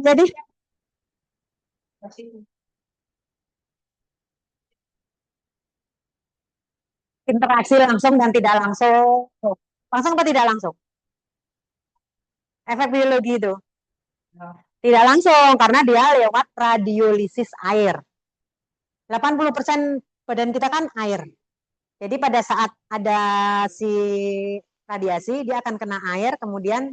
Jadi interaksi langsung dan tidak langsung. Langsung atau tidak langsung? Efek biologi itu. Tidak langsung karena dia lewat radiolisis air. 80% badan kita kan air. Jadi pada saat ada si radiasi, dia akan kena air, kemudian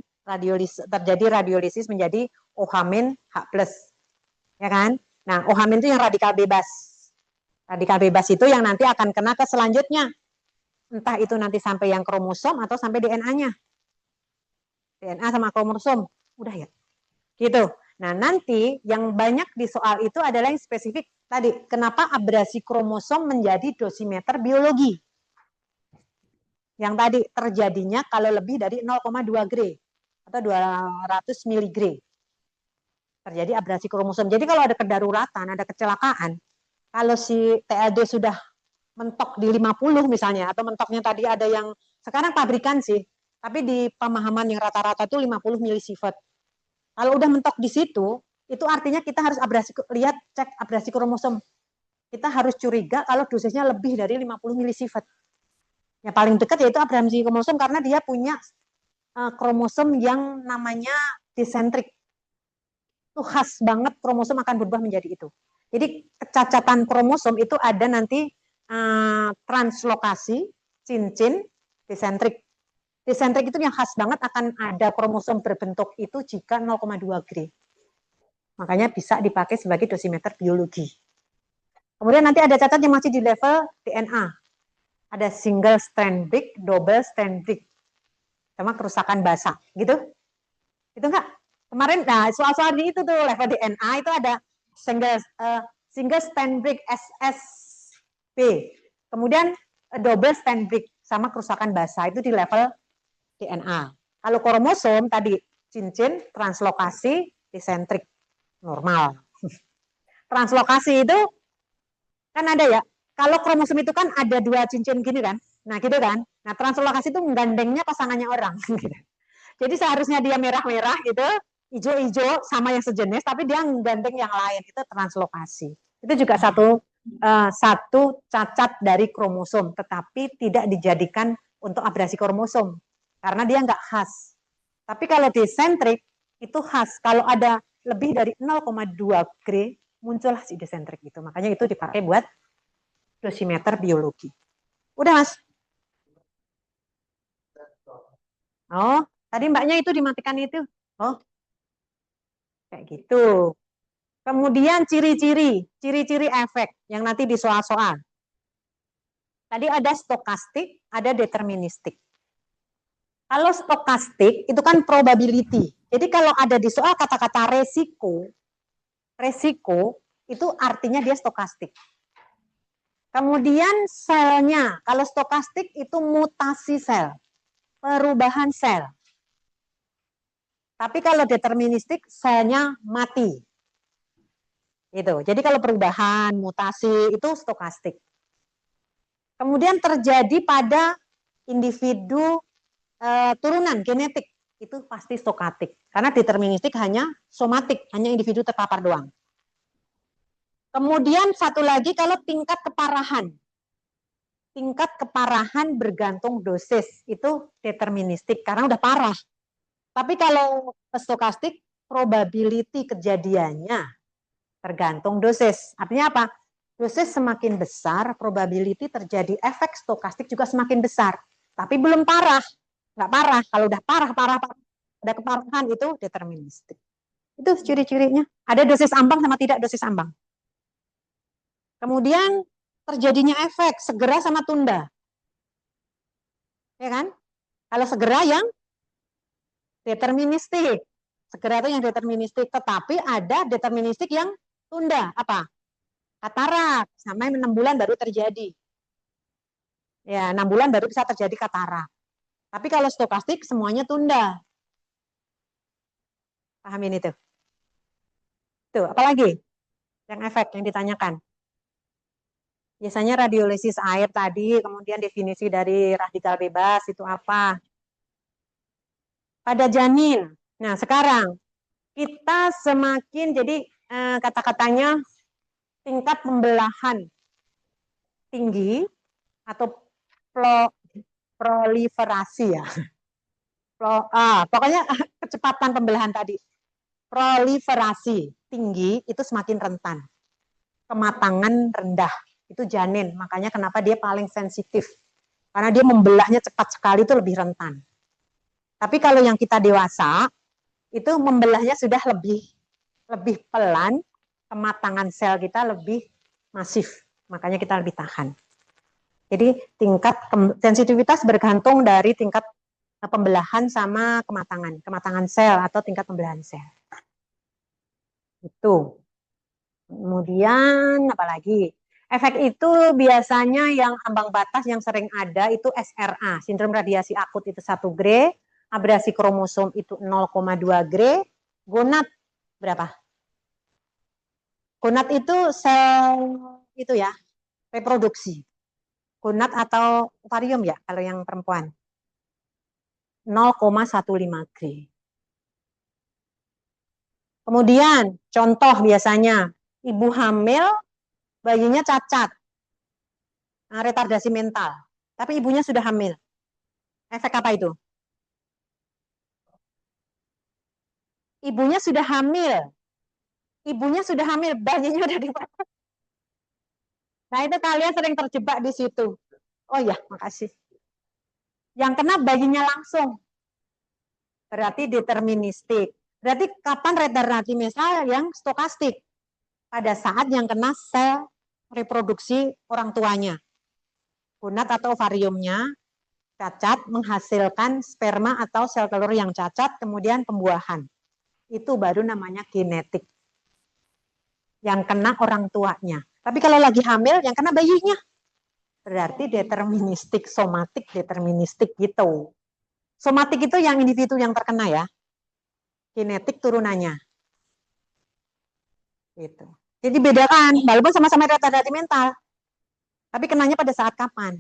terjadi radiolisis menjadi OH-H+. Ya kan? Nah, OH- itu yang radikal bebas. Radikal bebas itu yang nanti akan kena ke selanjutnya. Entah itu nanti sampai yang kromosom atau sampai DNA-nya. DNA sama kromosom. Udah ya? Gitu. Nah, nanti yang banyak di soal itu adalah yang spesifik tadi. Kenapa abrasi kromosom menjadi dosimeter biologi? Yang tadi terjadinya kalau lebih dari 0,2 Gray atau 200 miligray. Terjadi abrasi kromosom. Jadi kalau ada kedaruratan, ada kecelakaan, kalau si TLD sudah mentok di 50 misalnya, atau mentoknya tadi ada yang, sekarang pabrikan sih, tapi di pemahaman yang rata-rata itu 50 milisievert. Kalau udah mentok di situ, itu artinya kita harus lihat cek abrasi kromosom. Kita harus curiga kalau dosisnya lebih dari 50 milisievert. Ya paling dekat yaitu abrasi kromosom karena dia punya kromosom yang namanya disentrik. Itu khas banget kromosom akan berubah menjadi itu. Jadi kecacatan kromosom itu ada nanti translokasi, cincin, disentrik. Disentrik itu yang khas banget akan ada kromosom berbentuk itu jika 0,2 Gray. Makanya bisa dipakai sebagai dosimeter biologi. Kemudian nanti ada catat yang masih di level DNA. Ada single strand break, double strand break. Sama kerusakan basa. Gitu? Itu enggak? Kemarin, nah soal-soal di itu tuh level DNA itu ada single strand break SSB. Kemudian double strand break sama kerusakan basa itu di level DNA. Kalau kromosom tadi cincin, translokasi, disentrik normal. Translokasi itu kan ada ya. Kalau kromosom itu kan ada dua cincin gini kan. Nah gitu kan. Nah translokasi itu menggandengnya pasangannya orang. Jadi seharusnya dia merah-merah gitu, hijau-hijau sama yang sejenis, tapi dia menggandeng yang lain. Itu translokasi. Itu juga satu cacat dari kromosom, tetapi tidak dijadikan untuk abrasi kromosom. Karena dia nggak khas. Tapi kalau desentrik, itu khas. Kalau ada lebih dari 0,2 Gray, muncullah si desentrik itu. Makanya itu dipakai buat dosimeter biologi. Udah mas? Oh, tadi mbaknya itu dimatikan itu. Oh, kayak gitu. Kemudian ciri-ciri efek yang nanti di soal-soal. Tadi ada stokastik, ada deterministik. Kalau stokastik itu kan probability. Jadi kalau ada di soal kata-kata resiko itu artinya dia stokastik. Kemudian selnya, kalau stokastik itu mutasi sel, perubahan sel. Tapi kalau deterministik, selnya mati. Itu. Jadi kalau perubahan, mutasi itu stokastik. Kemudian terjadi pada individu turunan genetik, itu pasti stokatik. Karena deterministik hanya somatik, hanya individu terpapar doang. Kemudian satu lagi kalau tingkat keparahan. Tingkat keparahan bergantung dosis, itu deterministik karena udah parah. Tapi kalau stokastik, probability kejadiannya tergantung dosis. Artinya apa? Dosis semakin besar, probability terjadi efek stokastik juga semakin besar. Tapi belum parah. Nggak parah. Kalau udah parah, ada keparahan itu deterministik. Itu ciri-cirinya. Ada dosis ambang sama tidak dosis ambang. Kemudian terjadinya efek segera sama tunda. Ya kan? Kalau segera yang deterministik. Segera itu yang deterministik. Tetapi ada deterministik yang tunda. Apa? Katarak. Sampai 6 bulan baru terjadi. Ya, 6 bulan baru bisa terjadi katarak. Tapi kalau stokastik semuanya tunda. Pahamin itu. Tuh, apalagi yang efek yang ditanyakan. Biasanya radiolisis air tadi, kemudian definisi dari radikal bebas itu apa? Pada janin. Nah, sekarang kita semakin, jadi kata-katanya tingkat pembelahan tinggi atau proliferasi ya. Pokoknya kecepatan pembelahan tadi. Proliferasi tinggi itu semakin rentan. Kematangan rendah itu janin. Makanya kenapa dia paling sensitif. Karena dia membelahnya cepat sekali itu lebih rentan. Tapi kalau yang kita dewasa itu membelahnya sudah lebih pelan, kematangan sel kita lebih masif. Makanya kita lebih tahan. Jadi tingkat sensitivitas bergantung dari tingkat pembelahan sama kematangan sel atau tingkat pembelahan sel. Itu. Kemudian apa lagi? Efek itu biasanya yang ambang batas yang sering ada itu SRA, sindrom radiasi akut itu 1 Gray, abrasi kromosom itu 0,2 Gray, gonad berapa? Gonad itu sel itu ya, reproduksi. Gonad atau ovarium ya kalau yang perempuan. 0,15 Gray. Kemudian contoh biasanya ibu hamil, bayinya cacat, retardasi mental, tapi ibunya sudah hamil. Efek apa itu? Ibunya sudah hamil, bayinya udah di. Nah itu kalian sering terjebak di situ. Oh ya, makasih. Yang kena bayinya langsung, berarti deterministik. Berarti kapan retardasi mental yang stokastik? Pada saat yang kena sel reproduksi orang tuanya. Gonad atau ovariumnya cacat menghasilkan sperma atau sel telur yang cacat, kemudian pembuahan. Itu baru namanya genetik. Yang kena orang tuanya. Tapi kalau lagi hamil, yang kena bayinya. Berarti deterministik, somatik, deterministik gitu. Somatik itu yang individu yang terkena ya. Genetik turunannya. Gitu. Jadi bedakan, walaupun sama-sama retardasi mental. Tapi kenanya pada saat kapan?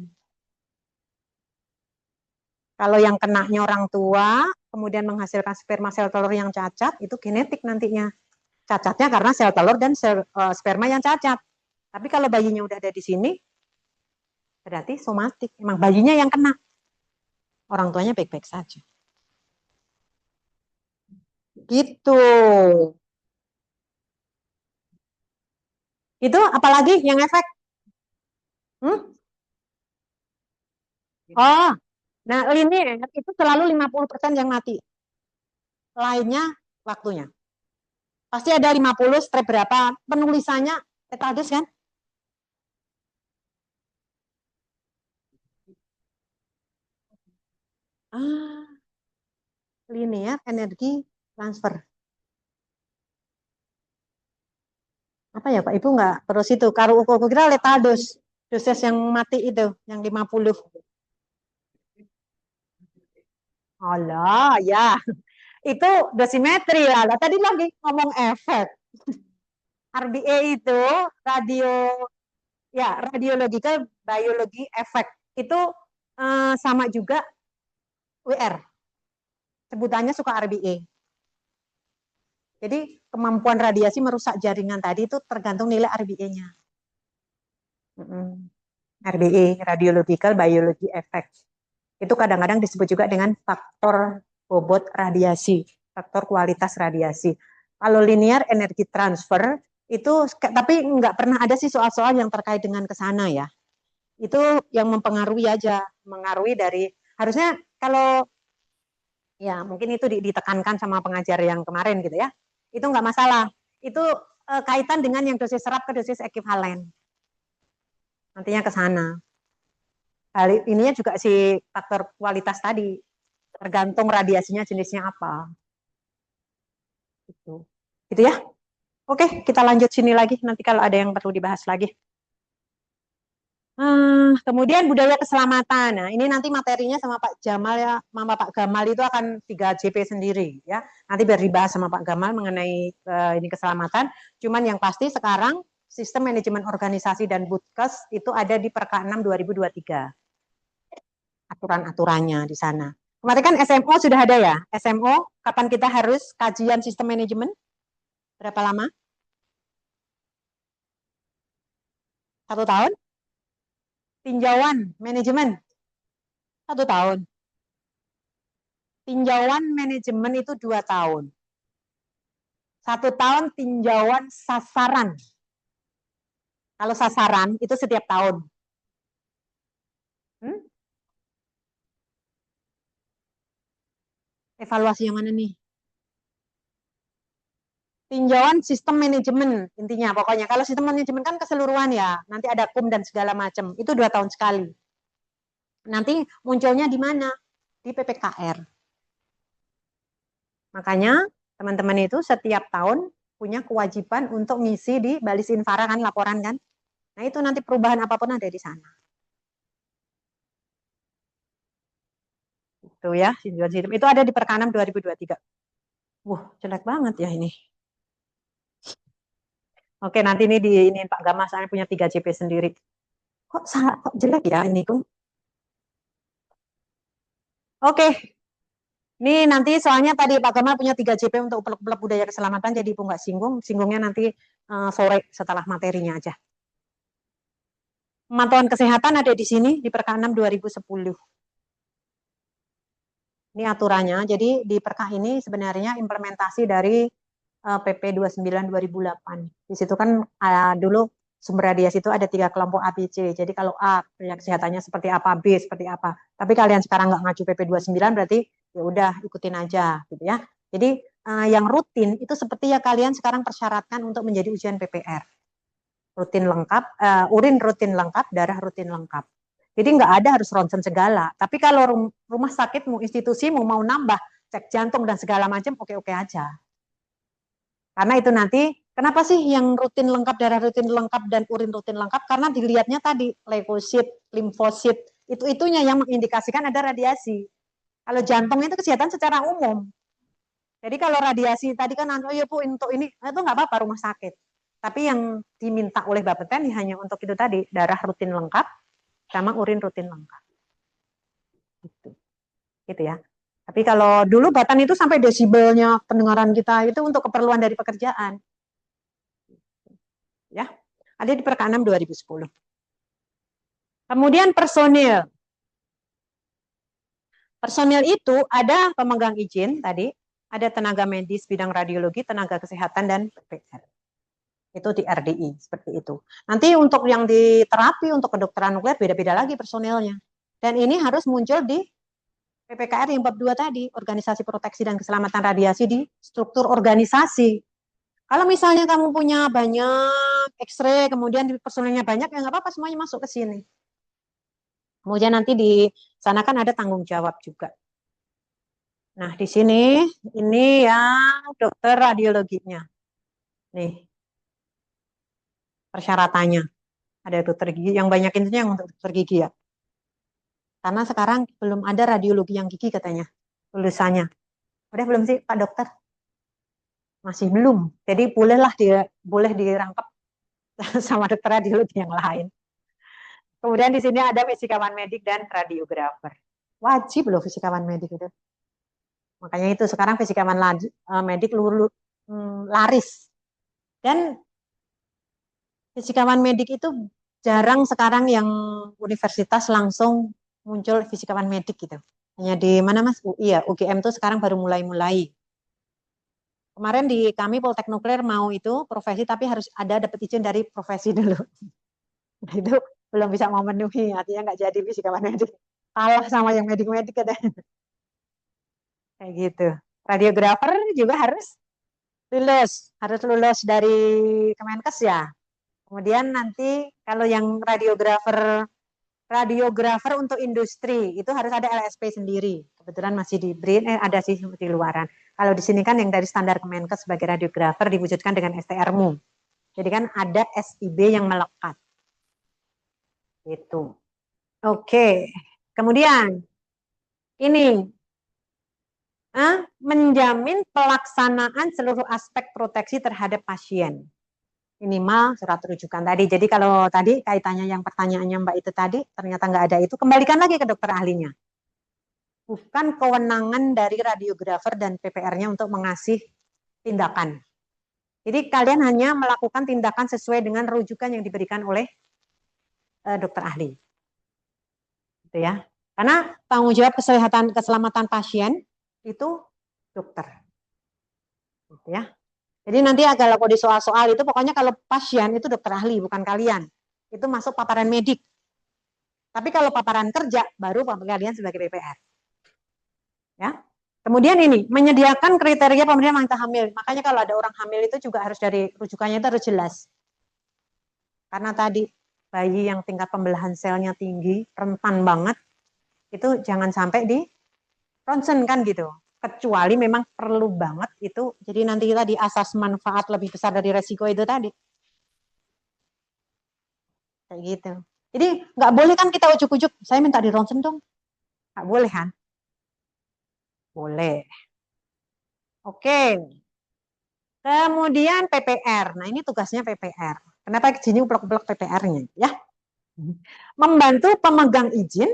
Kalau yang kenanya orang tua, kemudian menghasilkan sperma sel telur yang cacat, itu genetik nantinya. Cacatnya karena sel telur dan sperma yang cacat. Tapi kalau bayinya udah ada di sini, berarti somatik. Emang bayinya yang kena. Orang tuanya baik-baik saja. Gitu. Itu apalagi yang efek? Oh, nah linear itu selalu 50% yang mati. Lainnya waktunya. Pasti ada 50, strep berapa. Penulisannya Petaldus kan? Ah, linear energi transfer. Apa ya Pak? Ibu nggak terus itu. Kalau aku kira letaldus. Dosis yang mati itu, yang 50. Allah, ya. Itu dosimetri lah. Tadi lagi ngomong efek. RBA itu radio ya radiological biologi efek itu sama juga WR. Sebutannya suka RBA. Jadi kemampuan radiasi merusak jaringan tadi itu tergantung nilai RBA-nya. RBA, radiological biology effect. Itu kadang-kadang disebut juga dengan faktor bobot radiasi, faktor kualitas radiasi. Kalau linear energy transfer itu tapi nggak pernah ada sih soal-soal yang terkait dengan ke sana ya. Itu yang mempengaruhi aja, mengaruhi dari harusnya kalau ya mungkin itu ditekankan sama pengajar yang kemarin gitu ya. Itu nggak masalah. Itu kaitan dengan yang dosis serap ke dosis ekivalen. Nantinya ke sana. Hal ininya juga si faktor kualitas tadi. Tergantung radiasinya jenisnya apa. Gitu. Gitu ya. Oke, kita lanjut sini lagi. Nanti kalau ada yang perlu dibahas lagi. Kemudian budaya keselamatan. Nah, ini nanti materinya sama Pak Jamal ya, sama Pak Gamal itu akan 3JP sendiri ya. Nanti biar dibahas sama Pak Gamal mengenai ini keselamatan. Cuman yang pasti sekarang sistem manajemen organisasi dan Butkes itu ada di Perka 6 2023. Aturan-aturannya di sana. Kemarin kan SMO sudah ada ya. SMO, kapan kita harus kajian sistem manajemen? Berapa lama? 1 tahun. Tinjauan manajemen 1 tahun. Tinjauan manajemen itu 2 tahun. 1 tahun tinjauan sasaran. Kalau sasaran itu setiap tahun. Hmm? Evaluasi yang mana nih? Tinjauan sistem manajemen intinya pokoknya. Kalau sistem manajemen kan keseluruhan ya. Nanti ada kum dan segala macam. Itu 2 tahun sekali. Nanti munculnya di mana? Di PPKR. Makanya teman-teman itu setiap tahun punya kewajiban untuk ngisi di Balis Infara kan laporan kan. Nah itu nanti perubahan apapun ada di sana. Itu ya, tinjauan sistem. Itu ada di Perkanam 2023. Wah, jelek banget ya ini. Oke, nanti ini di ini Pak Gama saya punya 3 CP sendiri. Kok jelek ya ini kok? Oke, ini nanti soalnya tadi Pak Gama punya 3 CP untuk pelek-pelek budaya keselamatan, jadi Ibu nggak singgung. Singgungnya nanti sore setelah materinya aja. Pemantauan kesehatan ada di sini di Perka 6 2010. Ini aturannya. Jadi di Perka ini sebenarnya implementasi dari PP 29 2008. Di situ kan dulu sumber radiasi itu ada 3 kelompok A, B, C. Jadi kalau A kesehatannya seperti apa, B seperti apa. Tapi kalian sekarang nggak ngacu PP 29 berarti ya udah ikutin aja gitu ya. Jadi yang rutin itu seperti ya kalian sekarang persyaratkan untuk menjadi ujian PPR. Rutin lengkap, urin rutin lengkap, darah rutin lengkap. Jadi nggak ada harus ronsen segala. Tapi kalau rumah sakitmu, institusimu mau nambah cek jantung dan segala macam, oke-oke aja. Karena itu nanti, kenapa sih yang rutin lengkap, darah rutin lengkap, dan urin rutin lengkap? Karena dilihatnya tadi, leukosit, limfosit, itu-itunya yang mengindikasikan ada radiasi. Kalau jantung itu kesehatan secara umum. Jadi kalau radiasi tadi kan, oh iya Bu, untuk ini, itu nggak apa-apa rumah sakit. Tapi yang diminta oleh Bapeten hanya untuk itu tadi, darah rutin lengkap, sama urin rutin lengkap. Gitu, gitu ya. Tapi kalau dulu Batan itu sampai desibelnya pendengaran kita itu untuk keperluan dari pekerjaan. Ya, ada di Perka 6 2010. Kemudian personil. Personil itu ada pemegang izin tadi, ada tenaga medis bidang radiologi, tenaga kesehatan, dan PPR. Itu di RDI, seperti itu. Nanti untuk yang di terapi, untuk kedokteran nuklir, beda-beda lagi personilnya. Dan ini harus muncul di PPKR yang bab 2 tadi, Organisasi Proteksi dan Keselamatan Radiasi di struktur organisasi. Kalau misalnya kamu punya banyak X-ray, kemudian personilnya banyak, ya nggak apa-apa semuanya masuk ke sini. Kemudian nanti di sana kan ada tanggung jawab juga. Nah, di sini ini yang dokter radiologinya. Nih, persyaratannya. Ada dokter gigi, yang banyak itu yang untuk dokter gigi ya. Karena sekarang belum ada radiologi yang gigi katanya, lulusannya. Udah belum sih Pak Dokter? Masih belum. Jadi boleh dirangkap sama dokter radiologi yang lain. Kemudian di sini ada fisikawan medik dan radiografer. Wajib loh fisikawan medik itu. Makanya itu sekarang fisikawan medik laris. Dan fisikawan medik itu jarang sekarang yang universitas langsung muncul fisikawan medik gitu. Hanya di mana Mas? UI ya, UGM tuh sekarang baru mulai-mulai. Kemarin di kami Poltek Nuklir mau itu profesi tapi harus ada dapat izin dari profesi dulu. Nah, itu belum bisa memenuhi, artinya nggak jadi fisikawan medik. Kalah sama yang medik-medik katanya. Kayak gitu. Radiografer juga harus lulus dari Kemenkes ya. Kemudian nanti kalau yang radiografer untuk industri itu harus ada LSP sendiri. Kebetulan masih di BRIN, ada sih di luaran. Kalau di sini kan yang dari standar Kemenkes sebagai radiografer diwujudkan dengan STR-mu. Jadi kan ada SIB yang melekat. Itu. Oke. Kemudian ini menjamin pelaksanaan seluruh aspek proteksi terhadap pasien. Minimal surat rujukan tadi. Jadi kalau tadi kaitannya yang pertanyaannya Mbak itu tadi ternyata nggak ada itu, kembalikan lagi ke dokter ahlinya. bukan kewenangan dari radiografer dan PPR-nya untuk mengasih tindakan. Jadi kalian hanya melakukan tindakan sesuai dengan rujukan yang diberikan oleh dokter ahli. Gitu ya. Karena tanggung jawab kesehatan keselamatan pasien itu dokter. Gitu ya. Jadi nanti kalau di soal-soal itu pokoknya kalau pasien itu dokter ahli bukan kalian. Itu masuk paparan medik. Tapi kalau paparan kerja baru kalian sebagai PPR. Ya. Kemudian ini menyediakan kriteria pemberian wanita hamil. Makanya kalau ada orang hamil itu juga harus dari rujukannya itu harus jelas. Karena tadi bayi yang tingkat pembelahan selnya tinggi, rentan banget, itu jangan sampai di ronsen kan gitu. Kecuali memang perlu banget itu. Jadi nanti kita di asas manfaat lebih besar dari resiko itu tadi. Kayak gitu. Jadi nggak boleh kan kita ujuk-ujuk, saya minta di ronsen dong. Nggak boleh kan? Boleh. Oke. Kemudian PPR. Nah ini tugasnya PPR. Kenapa sini uplek-uplek PPR-nya? Ya. Membantu pemegang izin.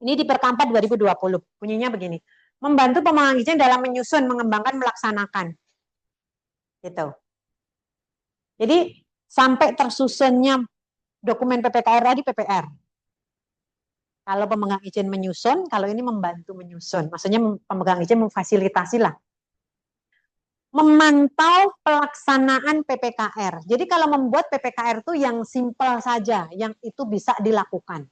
Ini di Perkampat 2020. Bunyinya begini. Membantu pemegang izin dalam menyusun, mengembangkan, melaksanakan. Gitu. Jadi sampai tersusunnya dokumen PPKR tadi PPR. Kalau pemegang izin menyusun, kalau ini membantu menyusun. Maksudnya pemegang izin memfasilitasi lah. Memantau pelaksanaan PPKR. Jadi kalau membuat PPKR itu yang simpel saja, yang itu bisa dilakukan.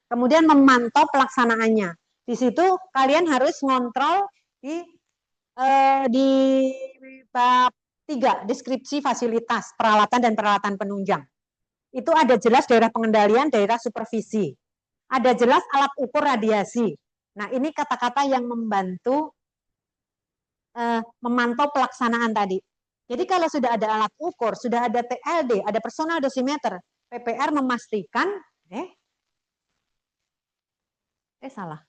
Kemudian memantau pelaksanaannya. Di situ kalian harus ngontrol di bab 3, deskripsi fasilitas, peralatan dan peralatan penunjang. Itu ada jelas daerah pengendalian, daerah supervisi. Ada jelas alat ukur radiasi. Nah, ini kata-kata yang membantu memantau pelaksanaan tadi. Jadi kalau sudah ada alat ukur, sudah ada TLD, ada personal dosimeter, PPR memastikan, salah.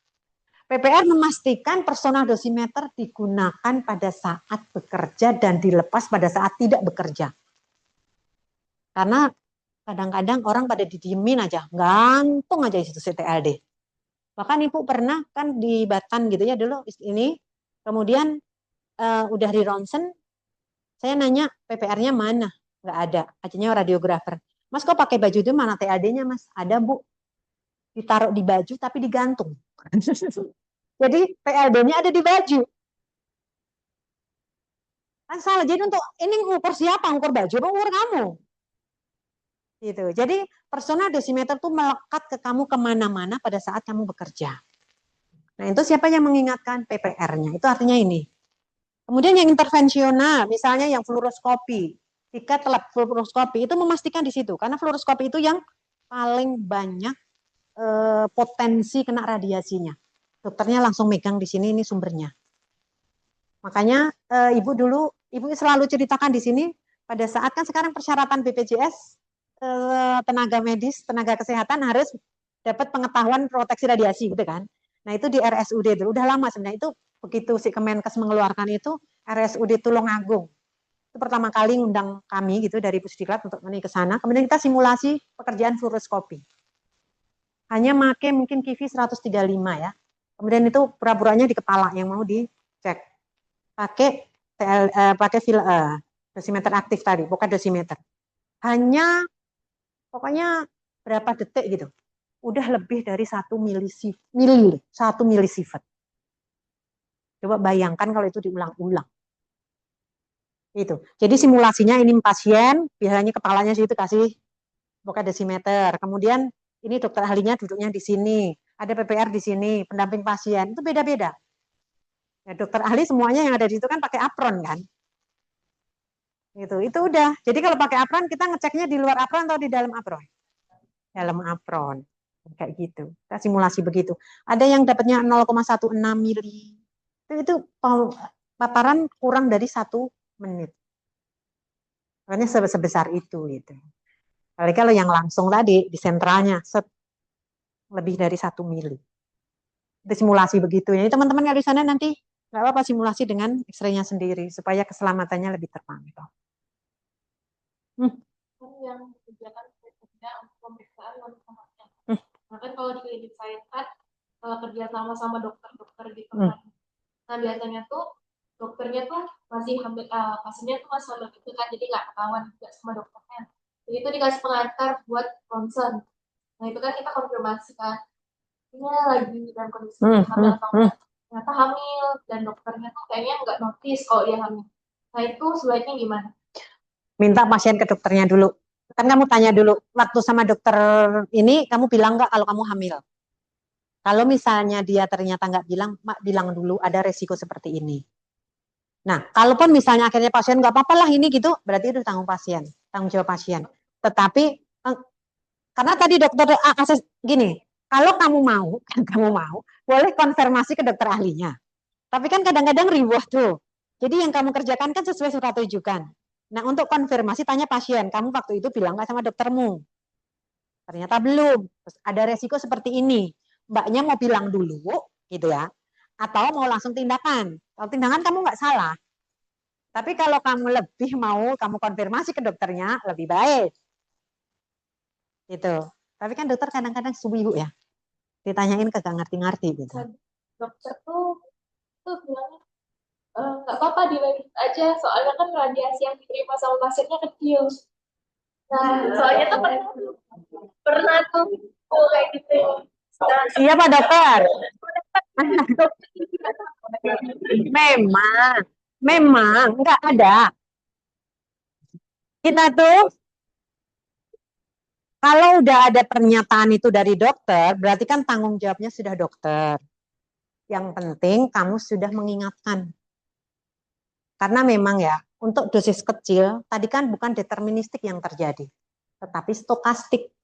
PPR memastikan personal dosimeter digunakan pada saat bekerja dan dilepas pada saat tidak bekerja. Karena kadang-kadang orang pada didiemin aja, gantung aja di situ TLD. Bahkan Ibu pernah kan di Batan gitu ya dulu ini, kemudian udah di ronsen, saya nanya PPR-nya mana? Nggak ada, akhirnya radiografer. Mas kok pakai baju itu mana TLD-nya mas? Ada Bu, ditaruh di baju tapi digantung. Jadi TLD-nya ada di baju. Kan salah, jadi untuk ini ngukur siapa? Ngukur baju apa ngukur kamu? Gitu. Jadi personal dosimeter itu melekat ke kamu kemana-mana pada saat kamu bekerja. Nah itu siapa yang mengingatkan? PPR-nya. Itu artinya ini. Kemudian yang intervensional, misalnya yang fluoroskopi, tiket lab fluoroskopi itu memastikan di situ, karena fluoroskopi itu yang paling banyak potensi kena radiasinya. Dokternya langsung megang di sini, ini sumbernya. Makanya Ibu selalu ceritakan di sini, pada saat kan sekarang persyaratan BPJS, tenaga medis, tenaga kesehatan harus dapat pengetahuan proteksi radiasi, gitu kan. Nah itu di RSUD dulu, udah lama sebenarnya itu. Begitu si Kemenkes mengeluarkan itu, RSUD Tulungagung itu pertama kali ngundang kami gitu dari Pusdiklat untuk ke sana. Kemudian kita simulasi pekerjaan fluoroskopi. Hanya make mungkin KIVI 135 ya. Kemudian itu pura-puranya di kepala yang mau dicek. Pakai dosimeter aktif tadi, bukan dosimeter. Hanya pokoknya berapa detik gitu. Udah lebih dari 1 milisievert. Coba bayangkan kalau itu diulang-ulang. Itu. Jadi simulasinya ini pasien, biasanya kepalanya situ kasih buka dosimeter. Kemudian ini dokter ahlinya duduknya di sini, ada PPR di sini, pendamping pasien. Itu beda-beda. Ya, dokter ahli semuanya yang ada di situ kan pakai apron kan. Itu udah. Jadi kalau pakai apron kita ngeceknya di luar apron atau di dalam apron? Dalam apron. Kayak gitu. Kita simulasi begitu. Ada yang dapatnya 0,16 mili. Itu paparan kurang dari 1 menit. Makanya sebesar itu gitu. Kalau yang langsung tadi di sentralnya lebih dari 1 mili. Itu simulasi begitu. Jadi teman-teman kalau di sana nanti nggak apa-apa simulasi dengan X-ray-nya sendiri supaya keselamatannya lebih terpantau. Yang kegiatan untuk pemeriksaan wanita. Bahkan kalau di klinik saya kan kerja sama dokter-dokter gitu kan. Nah biasanya tuh dokternya tuh masih hamil, pasiennya tuh masih hamil gitu kan, jadi nggak ketahuan juga sama dokternya. Jadi itu dikasih pengantar buat ronsen. Nah itu kan kita konfirmasi kan, ini lagi dalam kondisi hamil atau enggak. Ternyata hamil dan dokternya tuh kayaknya nggak notice kalau dia hamil. Nah itu sebaiknya gimana? Minta pasien ke dokternya dulu. Kan kamu tanya dulu, waktu sama dokter ini kamu bilang nggak kalau kamu hamil? Kalau misalnya dia ternyata nggak bilang, mak bilang dulu ada resiko seperti ini. Nah, kalaupun misalnya akhirnya pasien nggak apa-apa lah ini gitu, berarti itu tanggung pasien, tanggung jawab pasien. Tetapi karena tadi dokter akses gini, kalau kamu mau, kamu mau, boleh konfirmasi ke dokter ahlinya. Tapi kan kadang-kadang riwah tuh. Jadi yang kamu kerjakan kan sesuai surat rujukan. Nah, untuk konfirmasi tanya pasien, kamu waktu itu bilang nggak sama doktermu? Ternyata belum. Terus ada resiko seperti ini. Mbaknya mau bilang dulu, gitu ya. Atau mau langsung tindakan. Kalau tindakan kamu nggak salah. Tapi kalau kamu lebih mau, kamu konfirmasi ke dokternya, lebih baik. Gitu. Tapi kan dokter kadang-kadang subuh ya. Ditanyain kagak ngerti-ngerti gitu. Nah, dokter tuh bilangnya nggak apa-apa dilanjut aja, soalnya kan radiasi yang diterima sama pasiennya kecil. Nah, soalnya tuh pernah tuh kayak gitu. Iya Pak Dokter. Memang, memang nggak ada. Kita tuh kalau udah ada pernyataan itu dari dokter, berarti kan tanggung jawabnya sudah dokter. Yang penting kamu sudah mengingatkan. Karena memang ya, untuk dosis kecil, tadi kan bukan deterministik yang terjadi, tetapi stokastik.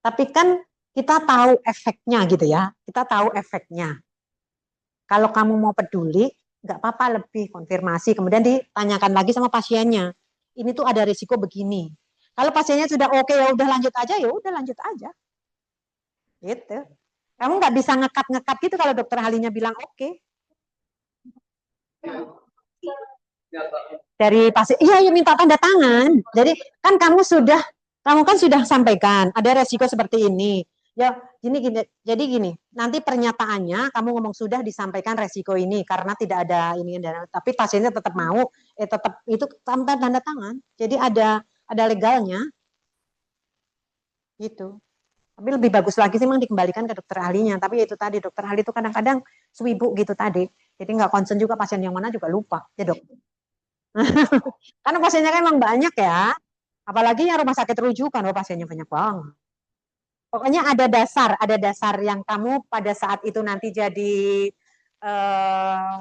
Tapi kan kita tahu efeknya gitu ya, kita tahu efeknya. Kalau kamu mau peduli, nggak apa-apa lebih konfirmasi, kemudian ditanyakan lagi sama pasiennya. Ini tuh ada risiko begini. Kalau pasiennya sudah oke ya udah lanjut aja, ya udah lanjut aja. Gitu. Kamu nggak bisa ngekat-ngekat gitu kalau dokter ahlinya bilang oke. Dari pasien, iya ya minta tanda tangan. Jadi kan kamu kan sudah sampaikan ada resiko seperti ini. Ya gini, jadi gini, nanti pernyataannya kamu ngomong sudah disampaikan resiko ini karena tidak ada ini, tapi pasiennya tetap mau, tetap itu tanda tangan. Jadi ada legalnya gitu. Tapi lebih bagus lagi sih memang dikembalikan ke dokter ahlinya. Tapi itu tadi dokter ahli itu kadang-kadang sibuk gitu tadi. Jadi nggak concern juga pasien yang mana juga lupa ya dok. Karena pasiennya kan emang banyak ya. Apalagi yang rumah sakit rujukan, oh pasiennya banyak banget. Pokoknya ada dasar yang kamu pada saat itu nanti jadi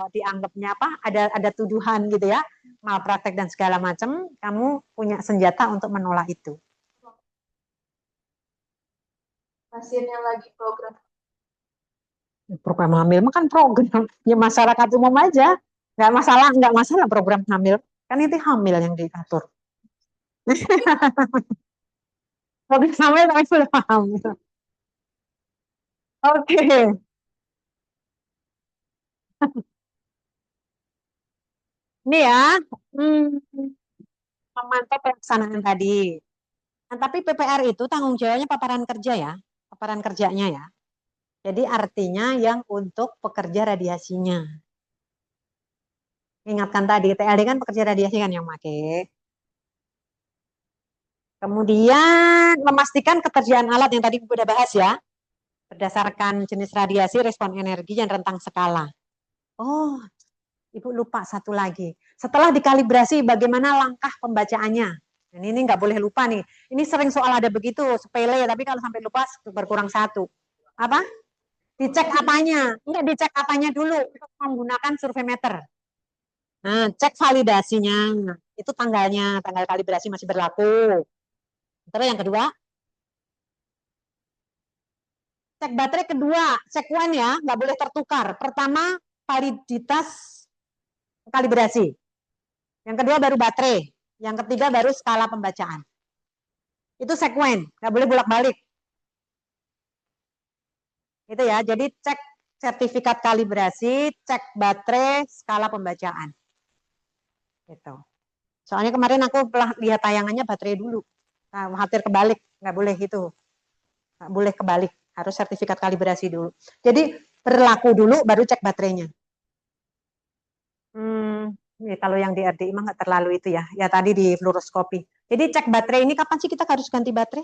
dianggapnya apa? Ada tuduhan gitu ya, malpraktek dan segala macam, kamu punya senjata untuk menolak itu. Pasien yang lagi program. Program hamil mah kan program ya masyarakat umum aja, nggak masalah program hamil, kan itu hamil yang diatur. Program hamil tapi sudah hamil. Oke. Ini ya, hmm, memantau pelaksanaan tadi. Nah, tapi PPR itu tanggung jawabnya paparan kerja ya, paparan kerjanya ya. Jadi artinya yang untuk pekerja radiasinya. Ingatkan tadi, TLD kan pekerja radiasi kan yang pakai. Kemudian memastikan ketersediaan alat yang tadi sudah bahas ya, berdasarkan jenis radiasi, respon energi, dan rentang skala. Oh, Ibu lupa satu lagi. Setelah dikalibrasi, bagaimana langkah pembacaannya? Ini nggak boleh lupa nih. Ini sering soal ada begitu, sepele, tapi kalau sampai lupa berkurang satu. Apa? Dicek apanya? Enggak dicek apanya dulu. Menggunakan survei meter. Nah, cek validasinya. Itu tanggalnya, tanggal kalibrasi masih berlaku. Terus yang kedua, cek baterai kedua, cek one ya, nggak boleh tertukar. Pertama, validitas kalibrasi. Yang kedua baru baterai. Yang ketiga baru skala pembacaan. Itu sekuen, nggak boleh bolak-balik. Itu ya, jadi cek sertifikat kalibrasi, cek baterai, skala pembacaan. Gitu. Soalnya kemarin aku lihat tayangannya baterai dulu. Nah, khawatir kebalik, nggak boleh gitu. Nggak boleh kebalik, harus sertifikat kalibrasi dulu. Jadi berlaku dulu, baru cek baterainya. Ya, kalau yang di RDI mah nggak terlalu itu ya. Ya tadi di fluoroskopi. Jadi cek baterai ini kapan sih kita harus ganti baterai?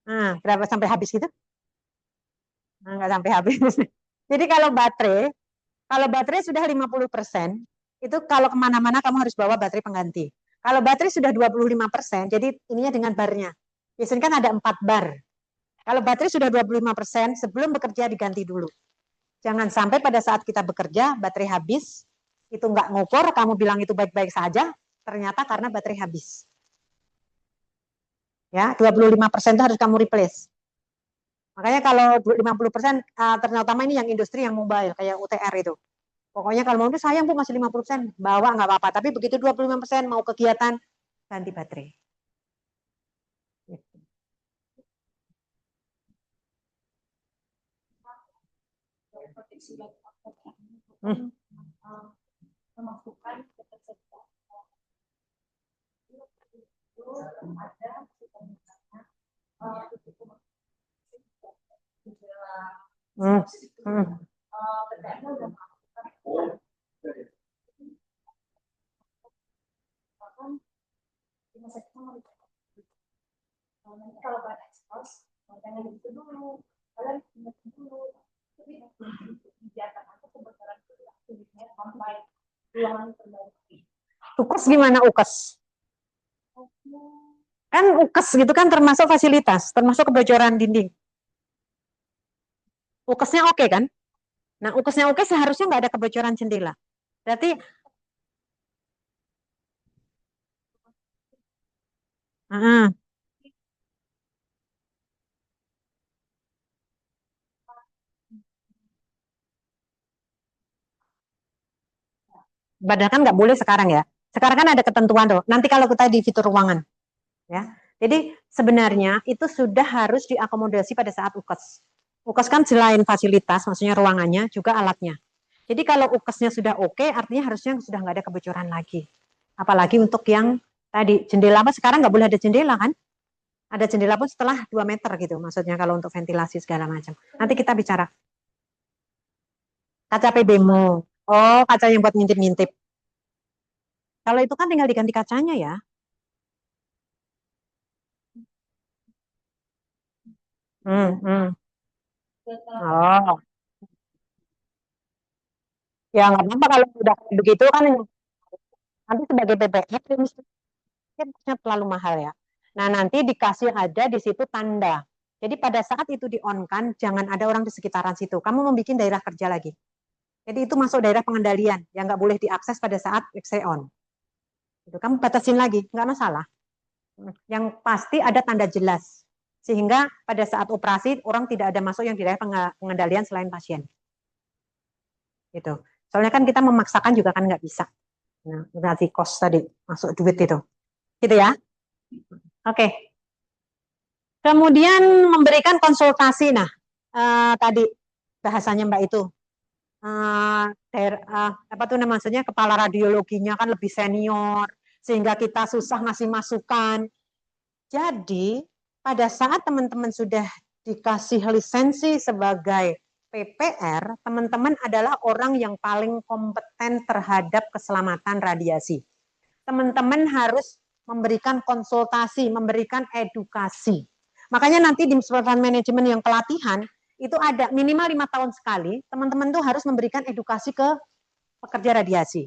Nah, berapa sampai habis gitu? Nah, nggak sampai habis. Jadi kalau baterai sudah 50%, itu kalau kemana-mana kamu harus bawa baterai pengganti. Kalau baterai sudah 25%, jadi ininya dengan barnya. Biasanya kan ada 4 bar. Kalau baterai sudah 25%, sebelum bekerja diganti dulu. Jangan sampai pada saat kita bekerja, baterai habis, itu nggak ngukur, kamu bilang itu baik-baik saja, ternyata karena baterai habis. Ya, 25% itu harus kamu replace. Makanya kalau 50%, terutama ini yang industri yang mobile, kayak UTR itu. Pokoknya kalau mau sayang Bu masih 50%, bawa nggak apa-apa. Tapi begitu 25% mau kegiatan, ganti baterai. Hmm. Memasukkan ketersediaan Hmm. Hmm. kalau bahan ekspos, makanya gitu dulu, kalian dulu, jadi dibiarkan aja kebocoran kulitnya sampai ruangan terbaik. UKES gimana UKES? Kan UKES gitu kan termasuk fasilitas, termasuk kebocoran dinding. UKESnya oke kan? Nah, UKESnya oke seharusnya nggak ada kebocoran jendela. Berarti, padahal kan nggak boleh sekarang ya. Sekarang kan ada ketentuan tuh. Nanti kalau kita di fitur ruangan, ya. Jadi sebenarnya itu sudah harus diakomodasi pada saat UKES. UKES kan selain fasilitas, maksudnya ruangannya, juga alatnya. Jadi kalau UKESnya sudah oke, artinya harusnya sudah nggak ada kebocoran lagi. Apalagi untuk yang tadi jendela apa sekarang nggak boleh ada jendela kan? Ada jendela pun setelah 2 meter gitu, maksudnya kalau untuk ventilasi segala macam. Nanti kita bicara kaca PBmu. Oh, kaca yang buat ngintip-ngintip. Kalau itu kan tinggal diganti kacanya ya. Hmm, hmm. Oh, ya nggak apa-apa kalau udah begitu kan nanti sebagai PPR harusnya terlalu mahal ya. Nah nanti dikasih ada di situ tanda. Jadi pada saat itu di on kan jangan ada orang di sekitaran situ. Kamu membuat daerah kerja lagi. Jadi itu masuk daerah pengendalian yang nggak boleh diakses pada saat XC on. Itu kamu batasin lagi, nggak masalah. Yang pasti ada tanda jelas sehingga pada saat operasi orang tidak ada masuk yang di daerah pengendalian selain pasien. Gitu. Soalnya kan kita memaksakan juga kan nggak bisa. Nah, berarti kos tadi masuk duit itu. Gitu ya. Oke. Kemudian memberikan konsultasi. Nah, tadi bahasanya Mbak itu apa tuh maksudnya kepala radiologinya kan lebih senior sehingga kita susah ngasih masukan. Jadi pada saat teman-teman sudah dikasih lisensi sebagai PPR, teman-teman adalah orang yang paling kompeten terhadap keselamatan radiasi. Teman-teman harus memberikan konsultasi, memberikan edukasi. Makanya nanti di supervision manajemen yang pelatihan itu ada minimal 5 tahun sekali, teman-teman tuh harus memberikan edukasi ke pekerja radiasi.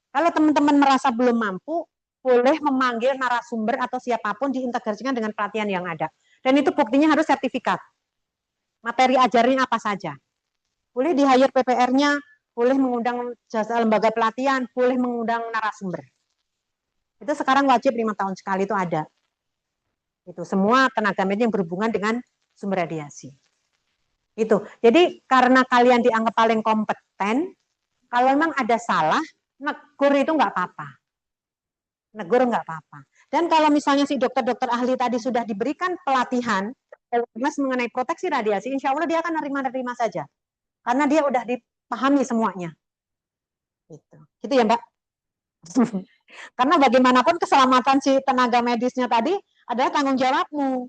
Kalau teman-teman merasa belum mampu, boleh memanggil narasumber atau siapapun diintegrasikan dengan pelatihan yang ada. Dan itu buktinya harus sertifikat. Materi ajarnya apa saja. Boleh di-hire PPR-nya, boleh mengundang jasa lembaga pelatihan, boleh mengundang narasumber. Itu sekarang wajib 5 tahun sekali itu ada. Itu semua tenaga medis yang berhubungan dengan sumber radiasi. Itu. Jadi karena kalian dianggap paling kompeten, kalau memang ada salah, negur itu nggak apa-apa. Negur nggak apa-apa. Dan kalau misalnya si dokter-dokter ahli tadi sudah diberikan pelatihan mengenai proteksi radiasi, insya Allah dia akan nerima-nerima saja. Karena dia udah dipahami semuanya. Gitu ya Mbak. Karena bagaimanapun keselamatan si tenaga medisnya tadi adalah tanggung jawabmu.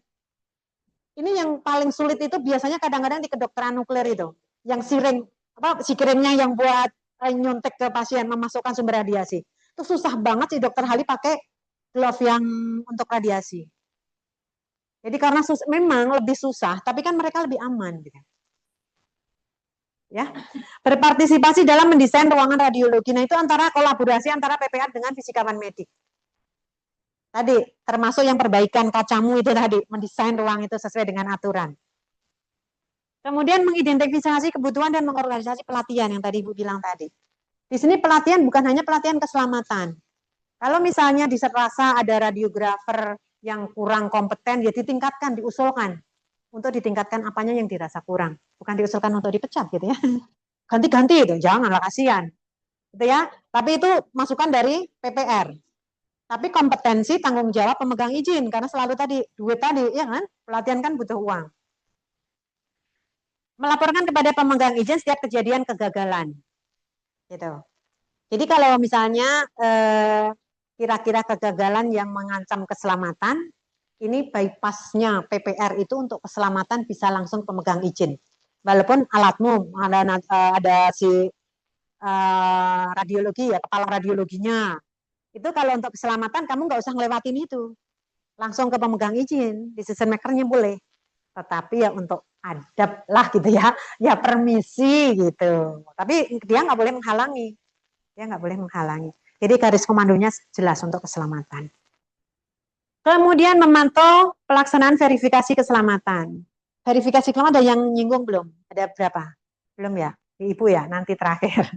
Ini yang paling sulit itu biasanya kadang-kadang di kedokteran nuklir itu. Yang siringnya yang buat nyuntik ke pasien, memasukkan sumber radiasi. Itu susah banget si dokter Hali pakai glove yang untuk radiasi. Jadi karena memang lebih susah, tapi kan mereka lebih aman. Gitu. Ya, berpartisipasi dalam mendesain ruangan radiologi. Nah itu antara kolaborasi antara PPR dengan fisikawan medik. Tadi termasuk yang perbaikan kacamu itu tadi, mendesain ruang itu sesuai dengan aturan. Kemudian mengidentifikasi kebutuhan dan mengorganisasi pelatihan yang tadi Ibu bilang tadi. Di sini pelatihan bukan hanya pelatihan keselamatan. Kalau misalnya di Serasa ada radiografer yang kurang kompeten, ya ditingkatkan, diusulkan. Untuk ditingkatkan apanya yang dirasa kurang. Bukan diusulkan untuk dipecat gitu ya. Ganti-ganti itu, janganlah kasihan. Gitu ya. Tapi itu masukan dari PPR. Tapi kompetensi tanggung jawab pemegang izin. Karena selalu tadi, duit tadi, ya kan? Pelatihan kan butuh uang. Melaporkan kepada pemegang izin setiap kejadian kegagalan. Gitu. Jadi kalau misalnya kira-kira kegagalan yang mengancam keselamatan, ini bypassnya PPR itu untuk keselamatan bisa langsung pemegang izin. Walaupun alatmu ada si radiologi ya, kepala radiologinya. Itu kalau untuk keselamatan kamu nggak usah ngelewatin itu. Langsung ke pemegang izin, decision maker-nya boleh. Tetapi ya untuk adab lah gitu ya permisi gitu. Tapi dia nggak boleh menghalangi. Dia nggak boleh menghalangi. Jadi garis komandonya jelas untuk keselamatan. Kemudian memantau pelaksanaan verifikasi keselamatan. Verifikasi keselamatan ada yang nyinggung belum? Ada berapa? Belum ya? Ibu ya, nanti terakhir.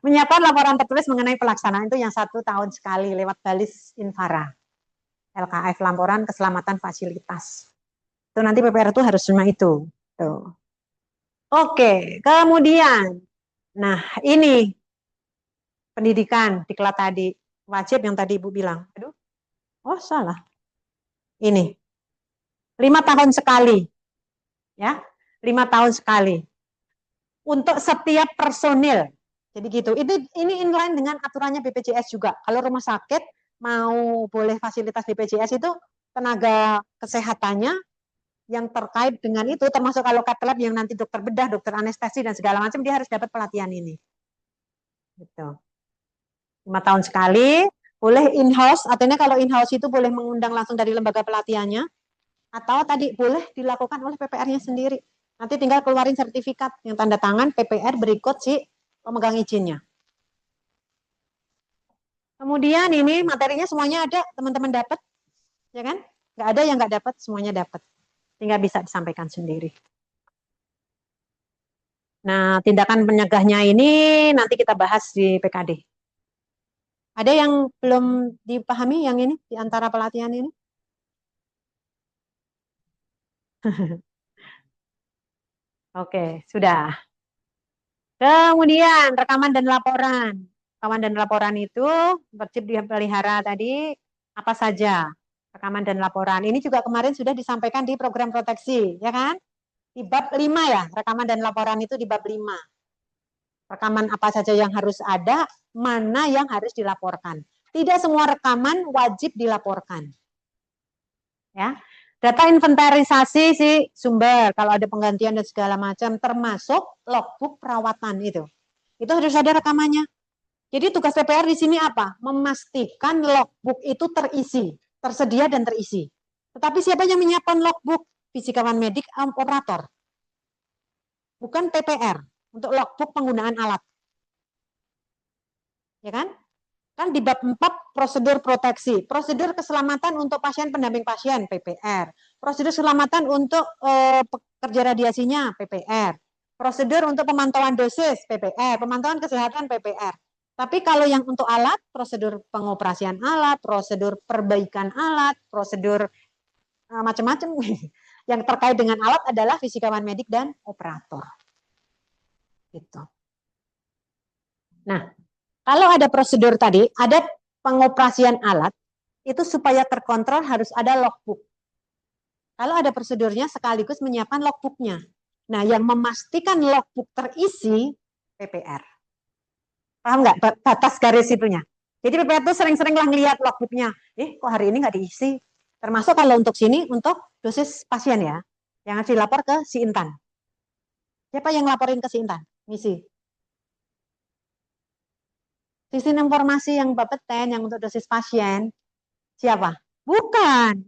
Menyiapkan laporan tertulis mengenai pelaksanaan itu yang 1 tahun sekali lewat balis Infara. LKF, laporan keselamatan fasilitas. Itu nanti PPR itu harus cuma itu. Tuh. Oke, kemudian. Nah, ini pendidikan diklat tadi. Wajib yang tadi Ibu bilang. Aduh, oh salah. Ini 5 tahun sekali, ya, 5 tahun sekali untuk setiap personil. Jadi gitu. Ini inline dengan aturannya BPJS juga. Kalau rumah sakit mau boleh fasilitas BPJS itu tenaga kesehatannya yang terkait dengan itu, termasuk kalau cath lab yang nanti dokter bedah, dokter anestesi dan segala macam, dia harus dapat pelatihan ini. Gitu. 5 tahun sekali. Boleh in-house, artinya kalau in-house itu boleh mengundang langsung dari lembaga pelatihannya, atau tadi boleh dilakukan oleh PPR-nya sendiri. Nanti tinggal keluarin sertifikat yang tanda tangan PPR berikut si pemegang izinnya. Kemudian ini materinya semuanya ada, teman-teman dapat, ya kan? Nggak ada yang nggak dapat, semuanya dapat. Tinggal bisa disampaikan sendiri. Nah, tindakan penyegahnya ini nanti kita bahas di PKD. Ada yang belum dipahami yang ini di antara pelatihan ini? Oke, sudah. Kemudian rekaman dan laporan. Rekaman dan laporan itu wajib dipelihara tadi apa saja rekaman dan laporan. Ini juga kemarin sudah disampaikan di program proteksi, ya kan? Di bab 5 ya, rekaman dan laporan itu di bab 5. Rekaman apa saja yang harus ada, mana yang harus dilaporkan. Tidak semua rekaman wajib dilaporkan. Ya. Data inventarisasi si sumber, kalau ada penggantian dan segala macam, termasuk logbook perawatan itu. Itu harus ada rekamannya. Jadi tugas PPR di sini apa? Memastikan logbook itu terisi, tersedia dan terisi. Tetapi siapa yang menyiapkan logbook? Fisikawan medik, operator. Bukan PPR untuk logbook penggunaan alat. Ya kan? Kan di bab 4 prosedur proteksi, prosedur keselamatan untuk pasien pendamping pasien PPR, prosedur keselamatan untuk pekerja radiasinya PPR, prosedur untuk pemantauan dosis PPR, pemantauan kesehatan PPR. Tapi kalau yang untuk alat, prosedur pengoperasian alat, prosedur perbaikan alat, prosedur macam-macam yang terkait dengan alat adalah fisikawan medik dan operator. Gitu. Nah, kalau ada prosedur tadi, ada pengoperasian alat, itu supaya terkontrol harus ada logbook. Kalau ada prosedurnya, sekaligus menyiapkan logbooknya. Nah, yang memastikan logbook terisi, PPR. Paham nggak batas garis itunya? Jadi PPR tuh sering-sering lah ngeliat logbooknya. Kok hari ini nggak diisi? Termasuk kalau untuk sini, untuk dosis pasien ya. Yang harus dilapor ke si Intan. Siapa yang laporin ke si Intan? Misi. Sistem informasi yang Bapeten, yang untuk dosis pasien. Siapa? Bukan.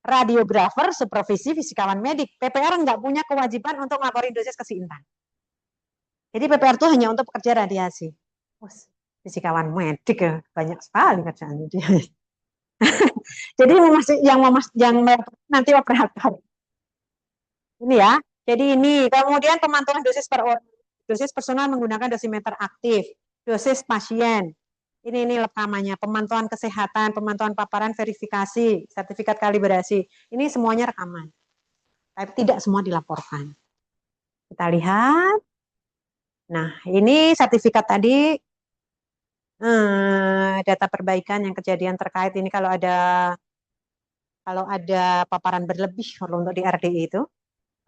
Radiografer, supervisi, fisikawan medik. PPR nggak punya kewajiban untuk laporin dosis ke si Intan. Jadi PPR itu hanya untuk pekerja radiasi. Fisikawan medik ya, banyak sekali kerjaannya dia. Jadi yang nanti operator. Ini ya. Jadi ini kemudian pemantauan dosis per orang. Dosis personal menggunakan dosimeter aktif, dosis pasien. Ini rekamannya, pemantauan kesehatan, pemantauan paparan, verifikasi, sertifikat kalibrasi. Ini semuanya rekaman. Tapi tidak semua dilaporkan. Kita lihat. Nah, ini sertifikat tadi data perbaikan yang kejadian terkait ini kalau ada paparan berlebih kalau untuk di RDI itu.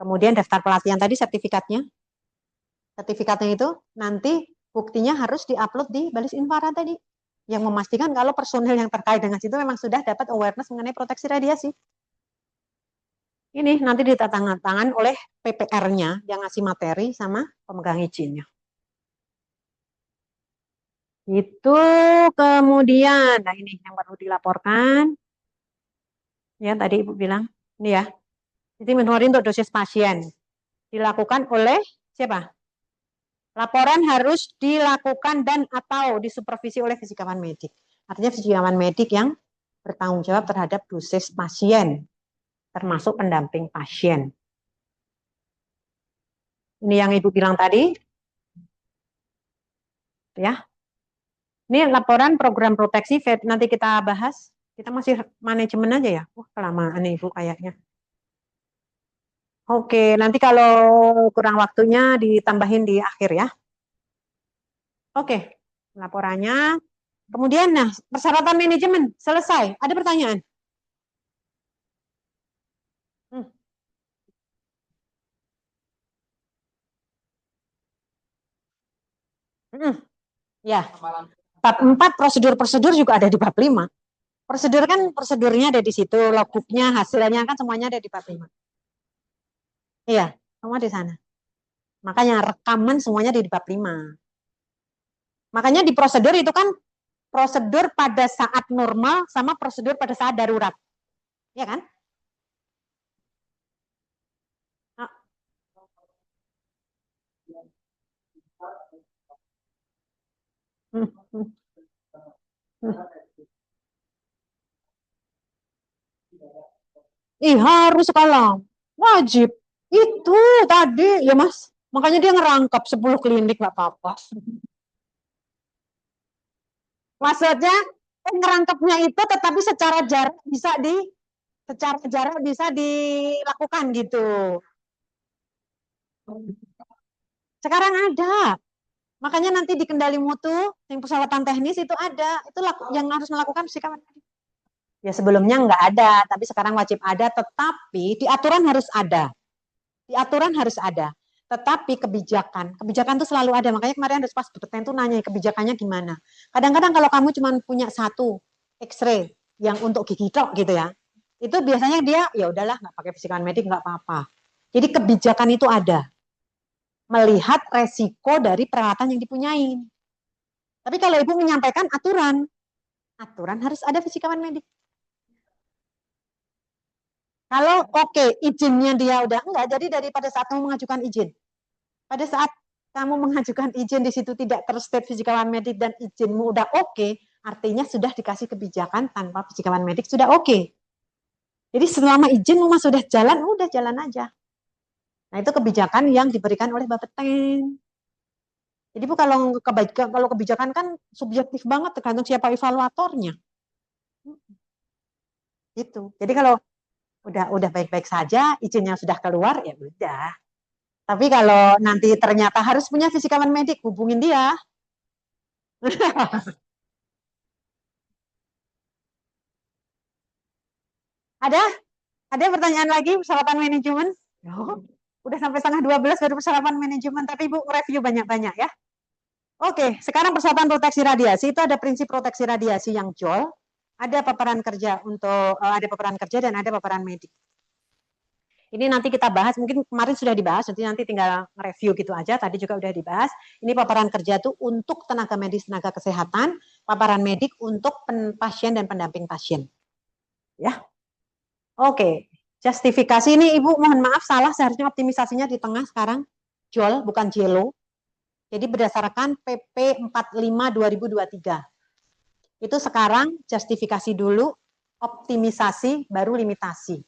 Kemudian daftar pelatihan tadi sertifikatnya. Sertifikatnya itu nanti buktinya harus diupload di Balis Infara tadi. Yang memastikan kalau personil yang terkait dengan situ memang sudah dapat awareness mengenai proteksi radiasi. Ini nanti ditandatangan oleh PPR-nya yang ngasih materi sama pemegang izinnya. Itu kemudian, nah ini yang perlu dilaporkan. Ya tadi Ibu bilang, ini ya. Jadi monitoring untuk dosis pasien dilakukan oleh siapa? Laporan harus dilakukan dan atau disupervisi oleh fisikawan medik. Artinya fisikawan medik yang bertanggung jawab terhadap dosis pasien, termasuk pendamping pasien. Ini yang Ibu bilang tadi. Ya. Ini laporan program proteksi, nanti kita bahas. Kita masih manajemen aja ya. Kelamaan Ibu kayaknya. Oke, nanti kalau kurang waktunya ditambahin di akhir ya. Oke, laporannya. Kemudian, nah, persyaratan manajemen selesai. Ada pertanyaan? Ya. Bab 4 prosedur-prosedur juga ada di bab 5. Prosedur kan prosedurnya ada di situ, logbooknya, hasilnya kan semuanya ada di bab 5. Iya, semua di sana. Makanya rekaman semuanya di bab 5. Makanya di prosedur itu kan prosedur pada saat normal sama prosedur pada saat darurat. Ya kan? Harus kalah. Wajib. Itu tadi ya Mas. Makanya dia ngerangkap 10 klinik nggak apa-apa. Maksudnya ngerangkapnya itu tetapi secara jarak bisa dilakukan gitu. Sekarang ada. Makanya nanti di kendali mutu, yang persyaratan teknis itu ada. Itu yang harus melakukan fisikawan. Ya sebelumnya nggak ada, tapi sekarang wajib ada. Tetapi di aturan harus ada. Di aturan harus ada. Tetapi kebijakan itu selalu ada. Makanya kemarin harus pas Bapeten tuh nanya kebijakannya gimana. Kadang-kadang kalau kamu cuma punya satu X-ray yang untuk gigi tok gitu ya, itu biasanya dia ya udahlah nggak pakai fisikawan medik nggak apa-apa. Jadi kebijakan itu ada. Melihat resiko dari peralatan yang dipunyai. Tapi kalau ibu menyampaikan aturan harus ada fisikawan medik. Kalau izinnya dia udah enggak, jadi daripada saat kamu mengajukan izin, pada saat kamu mengajukan izin di situ tidak terstate fisikawan medik dan izinmu udah artinya sudah dikasih kebijakan tanpa fisikawan medik sudah Jadi selama izinmu sudah jalan, udah jalan aja. Nah itu kebijakan yang diberikan oleh Bapeten. Jadi Bu kalau kebijakan kan subjektif banget tergantung siapa evaluatornya. Gitu. Jadi kalau udah baik-baik saja, izinnya sudah keluar ya udah. Tapi kalau nanti ternyata harus punya fisikawan medik, hubungin dia. Ada? Ada pertanyaan lagi persyaratan manajemen? Udah sampai setengah 12 baru persyaratan manajemen, tapi Ibu review banyak-banyak ya. Oke, sekarang persyaratan proteksi radiasi itu ada prinsip proteksi radiasi yang JOL, ada paparan kerja ada paparan kerja dan ada paparan medik. Ini nanti kita bahas, mungkin kemarin sudah dibahas, nanti tinggal review gitu aja, tadi juga udah dibahas. Ini paparan kerja tuh untuk tenaga medis, tenaga kesehatan, paparan medik untuk pasien dan pendamping pasien. Ya. Oke, justifikasi ini Ibu mohon maaf salah, seharusnya optimisasinya di tengah sekarang. JOL bukan JELO. Jadi berdasarkan PP 45 2023. Itu sekarang justifikasi dulu, optimisasi baru limitasi.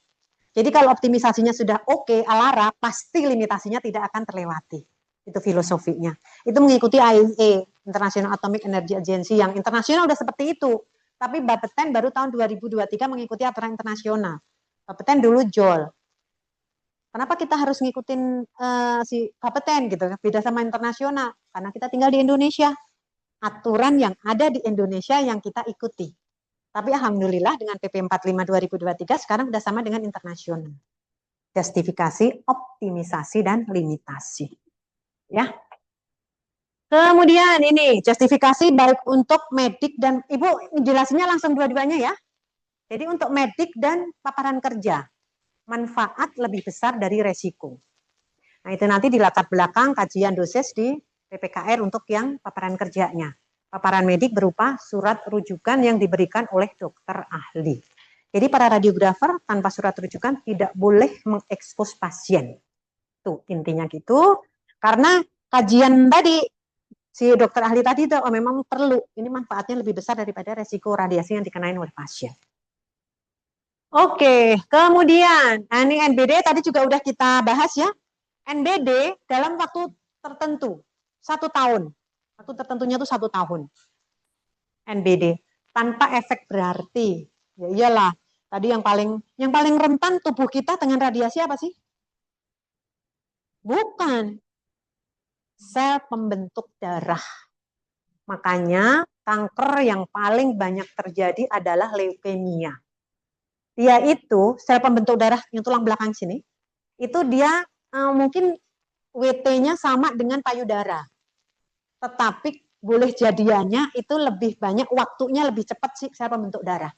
Jadi kalau optimisasinya sudah oke, ALARA, pasti limitasinya tidak akan terlewati. Itu filosofinya. Itu mengikuti IEA, International Atomic Energy Agency, yang internasional udah seperti itu. Tapi Bapeten baru tahun 2023 mengikuti aturan internasional. Bapeten dulu JOL. Kenapa kita harus ngikutin si Bapeten gitu? Beda sama internasional. Karena kita tinggal di Indonesia. Aturan yang ada di Indonesia yang kita ikuti. Tapi alhamdulillah dengan PP 45 2023 sekarang sudah sama dengan internasional. Justifikasi, optimisasi, dan limitasi. Ya. Kemudian ini justifikasi baik untuk medik dan Ibu jelasinnya langsung dua-duanya ya. Jadi untuk medik dan paparan kerja, manfaat lebih besar dari resiko. Nah itu nanti di latar belakang kajian dosis di PPKR untuk yang paparan kerjanya. Paparan medik berupa surat rujukan yang diberikan oleh dokter ahli. Jadi para radiografer tanpa surat rujukan tidak boleh mengekspos pasien. Tuh intinya gitu. Karena kajian tadi si dokter ahli tadi itu memang perlu. Ini manfaatnya lebih besar daripada resiko radiasi yang dikenain oleh pasien. Oke, kemudian ini NBD tadi juga udah kita bahas ya. NBD dalam waktu tertentu 1 tahun. Waktu tertentunya itu 1 tahun. NBD tanpa efek berarti. Ya iyalah. Tadi yang paling rentan tubuh kita dengan radiasi apa sih? Bukan. Sel pembentuk darah. Makanya kanker yang paling banyak terjadi adalah leukemia. Dia itu sel pembentuk darah yang tulang belakang sini. Itu dia mungkin WT-nya sama dengan payudara. Tetapi boleh jadiannya itu lebih banyak, waktunya lebih cepat sih sel pembentuk darah.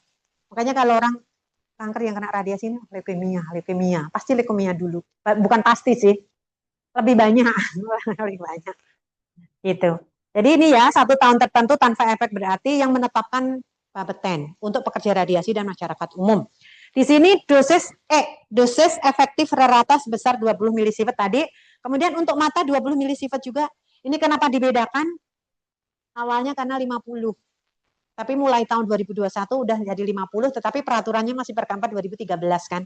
Makanya kalau orang kanker yang kena radiasi ini leukemia, pasti leukemia dulu. Bukan pasti sih, lebih banyak, lebih banyak. Gitu. Jadi ini ya 1 tahun tertentu tanpa efek berarti yang menetapkan Bapeten untuk pekerja radiasi dan masyarakat umum. Di sini dosis efektif rata sebesar 20 milisievert tadi. Kemudian untuk mata 20 milisievert juga. Ini kenapa dibedakan? Awalnya karena 50. Tapi mulai tahun 2021 udah jadi 50, tetapi peraturannya masih Perkampa 2013 kan.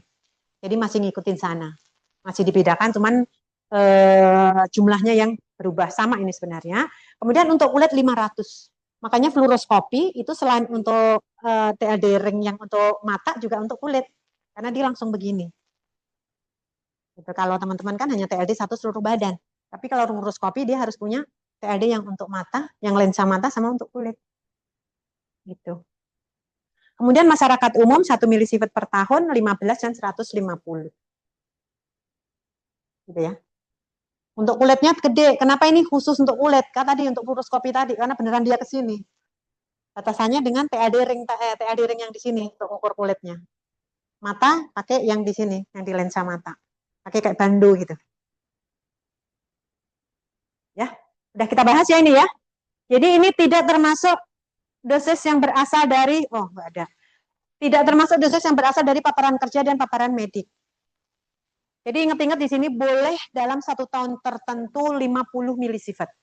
Jadi masih ngikutin sana. Masih dibedakan, cuman jumlahnya yang berubah sama ini sebenarnya. Kemudian untuk kulit 500. Makanya fluoroskopi itu selain untuk TLD ring yang untuk mata juga untuk kulit. Karena dia langsung begini. Gitu. Kalau teman-teman kan hanya TLD 1 seluruh badan. Tapi kalau fluoroskopi dia harus punya TLD yang untuk mata, yang lensa mata sama untuk kulit. Gitu. Kemudian masyarakat umum 1 milisievert per tahun 15 dan 150. Gitu ya. Untuk kulitnya gede. Kenapa ini khusus untuk kulit? Kan tadi untuk fluoroskopi tadi karena beneran dia ke sini. Batasannya dengan TLD ring yang di sini untuk ukur kulitnya. Mata pakai yang di sini, yang di lensa mata. Pakai kayak bandu gitu. Ya, udah kita bahas ya ini ya. Jadi ini tidak termasuk dosis yang berasal dari enggak ada. Tidak termasuk dosis yang berasal dari paparan kerja dan paparan medik. Jadi ingat-ingat di sini boleh dalam 1 tahun tertentu 50 milisievert.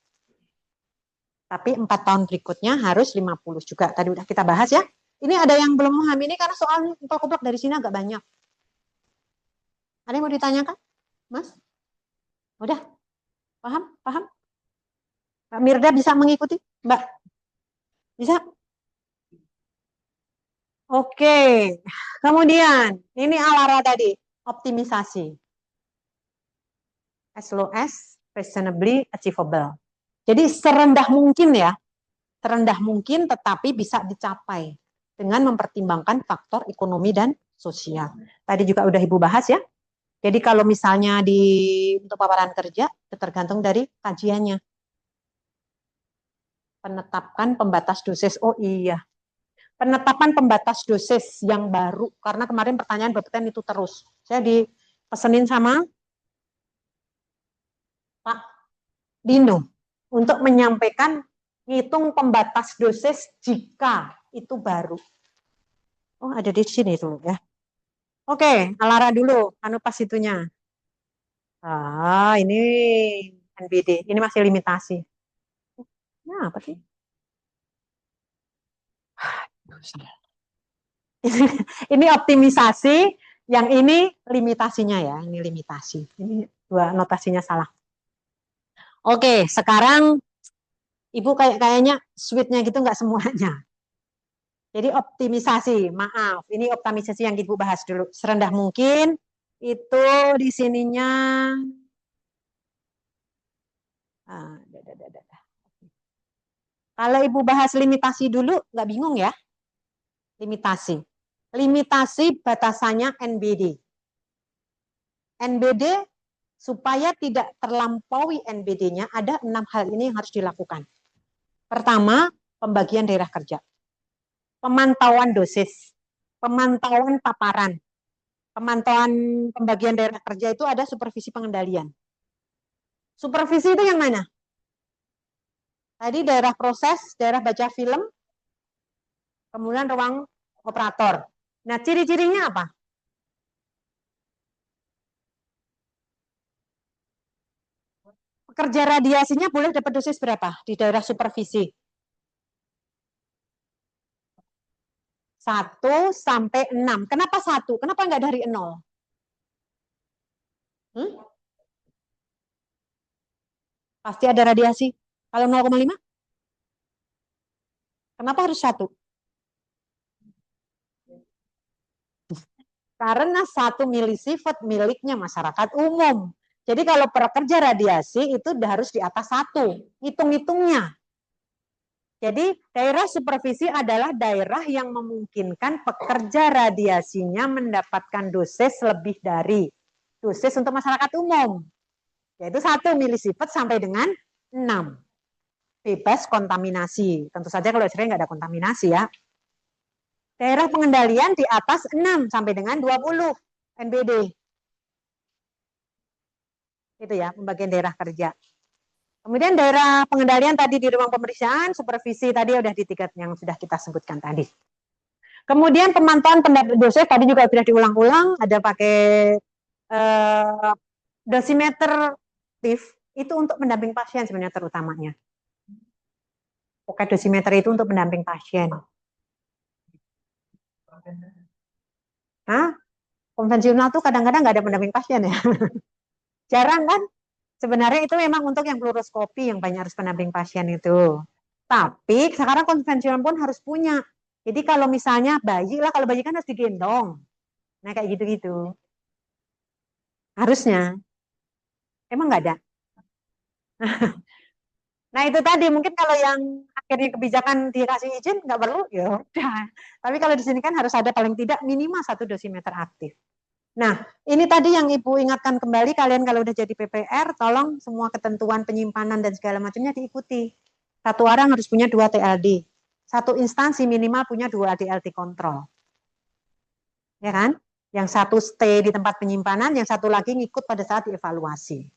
Tapi 4 tahun berikutnya harus 50 juga. Tadi udah kita bahas ya. Ini ada yang belum memahami ini karena soal kupluk dari sini agak banyak. Ada yang mau ditanyakan? Mas? Udah? Paham? Paham? Mbak Mirda bisa mengikuti? Mbak? Bisa? Oke. Kemudian, ini ALARA tadi. Optimisasi. As low as reasonably achievable. Jadi serendah mungkin ya. Serendah mungkin tetapi bisa dicapai dengan mempertimbangkan faktor ekonomi dan sosial. Tadi juga udah Ibu bahas ya. Jadi kalau misalnya untuk paparan kerja, tergantung dari kajiannya. Penetapan pembatas dosis. Oh iya. Penetapan pembatas dosis yang baru. Karena kemarin pertanyaan Bapeten itu terus. Saya dipesenin sama Pak Dino untuk menyampaikan ngitung pembatas dosis jika itu baru. Oh, ada di sini dulu ya. Oke, Alara dulu, anu pas itunya. Ah, ini NBD, ini masih limitasi. Nah, apa sih? Ini optimisasi, yang ini limitasinya ya, ini limitasi. Ini dua notasinya salah. Oke, sekarang Ibu kayaknya sweetnya gitu nggak semuanya. Jadi optimisasi, maaf, ini optimisasi yang Ibu bahas dulu. Serendah mungkin, itu di sininya, kalau Ibu bahas limitasi dulu, nggak bingung ya? Limitasi. Limitasi batasannya NBD. NBD supaya tidak terlampaui NBD-nya, ada 6 hal ini yang harus dilakukan. Pertama, pembagian daerah kerja. Pemantauan dosis. Pemantauan paparan. Pemantauan pembagian daerah kerja itu ada supervisi pengendalian. Supervisi itu yang mana? Tadi daerah proses, daerah baca film, kemudian ruang operator. Nah, ciri-cirinya apa? Pekerja radiasinya boleh dapat dosis berapa di daerah supervisi? 1 sampai 6. Kenapa 1? Kenapa nggak dari 0? Pasti ada radiasi. Kalau 0,5? Kenapa harus 1? Karena 1 milisievert miliknya masyarakat umum. Jadi kalau pekerja radiasi itu harus di atas 1. Hitung-hitungnya. Jadi daerah supervisi adalah daerah yang memungkinkan pekerja radiasinya mendapatkan dosis lebih dari dosis untuk masyarakat umum. Yaitu 1 milisievert sampai dengan 6. Bebas kontaminasi. Tentu saja kalau X-ray nggak ada kontaminasi ya. Daerah pengendalian di atas 6 sampai dengan 20 NBD. Itu ya, pembagian daerah kerja. Kemudian daerah pengendalian tadi di ruang pemeriksaan, supervisi tadi udah di tingkat yang sudah kita sebutkan tadi. Kemudian pemantauan pendapat dosis tadi juga sudah diulang-ulang, ada pakai dosimeter itu untuk pendamping pasien sebenarnya terutamanya. Pakai dosimeter itu untuk pendamping pasien. Hah? Konvensional tuh kadang-kadang nggak ada pendamping pasien ya. Jarang kan? Sebenarnya itu memang untuk yang fluoroskopi yang banyak harus pendamping pasien itu. Tapi sekarang konvensional pun harus punya. Jadi kalau misalnya bayi lah, kalau bayi kan harus digendong. Nah kayak gitu-gitu. Harusnya. Emang nggak ada. Nah itu tadi mungkin kalau yang akhirnya kebijakan dikasih izin nggak perlu, ya udah. Tapi kalau di sini kan harus ada paling tidak minimal 1 dosimeter aktif. Nah, ini tadi yang Ibu ingatkan kembali, kalian kalau udah jadi PPR, tolong semua ketentuan penyimpanan dan segala macamnya diikuti. Satu orang harus punya 2 TLD. Satu instansi minimal punya 2 DLT kontrol. Ya kan? Yang satu stay di tempat penyimpanan, yang satu lagi ngikut pada saat dievaluasi.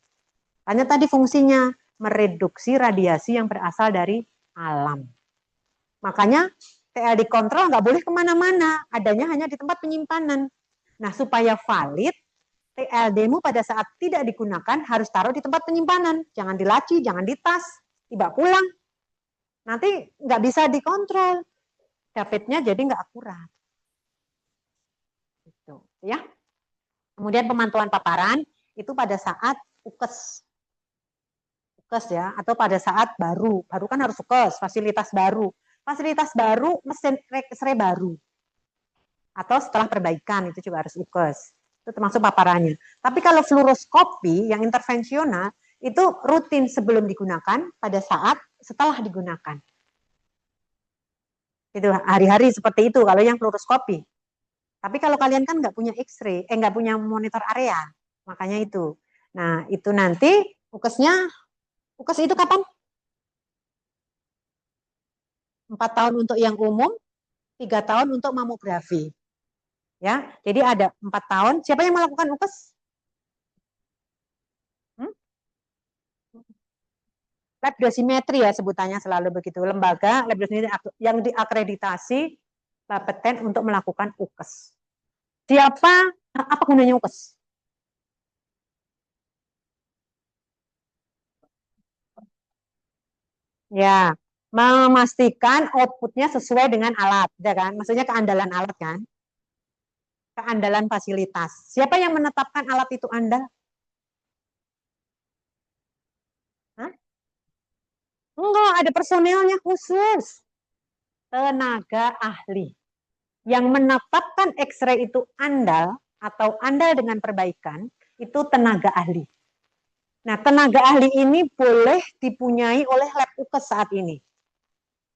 Hanya tadi fungsinya mereduksi radiasi yang berasal dari alam. Makanya TLD kontrol nggak boleh kemana-mana, adanya hanya di tempat penyimpanan. Nah, supaya valid, TLD-mu pada saat tidak digunakan harus taruh di tempat penyimpanan. Jangan di laci, jangan di tas, tiba pulang. Nanti nggak bisa dikontrol. Dapetnya jadi nggak akurat. Gitu, ya. Kemudian pemantauan paparan itu pada saat ukes ya, atau pada saat baru kan harus ukes, fasilitas baru, mesin X-ray baru, atau setelah perbaikan itu juga harus ukes, itu termasuk paparannya. Tapi kalau fluoroskopi yang intervensional itu rutin sebelum digunakan, pada saat setelah digunakan. Itu hari-hari seperti itu kalau yang fluoroskopi. Tapi kalau kalian kan nggak punya X-ray, nggak punya monitor area, makanya itu. Nah itu nanti ukes itu kapan? 4 tahun untuk yang umum, 3 tahun untuk mamografi. Ya, jadi ada 4 tahun. Siapa yang melakukan UKES? Hmm? Lab dosimetri ya sebutannya selalu begitu. Lembaga lab dosimetri yang diakreditasi Bapeten untuk melakukan UKES. Siapa, apa gunanya UKES? Ya, memastikan outputnya sesuai dengan alat, ya kan? Maksudnya keandalan alat kan? Keandalan fasilitas. Siapa yang menetapkan alat itu andal? Hah? Enggak, ada personelnya khusus. Tenaga ahli. Yang menetapkan X-ray itu andal atau andal dengan perbaikan, itu tenaga ahli. Nah, tenaga ahli ini boleh dipunyai oleh lab UKES saat ini.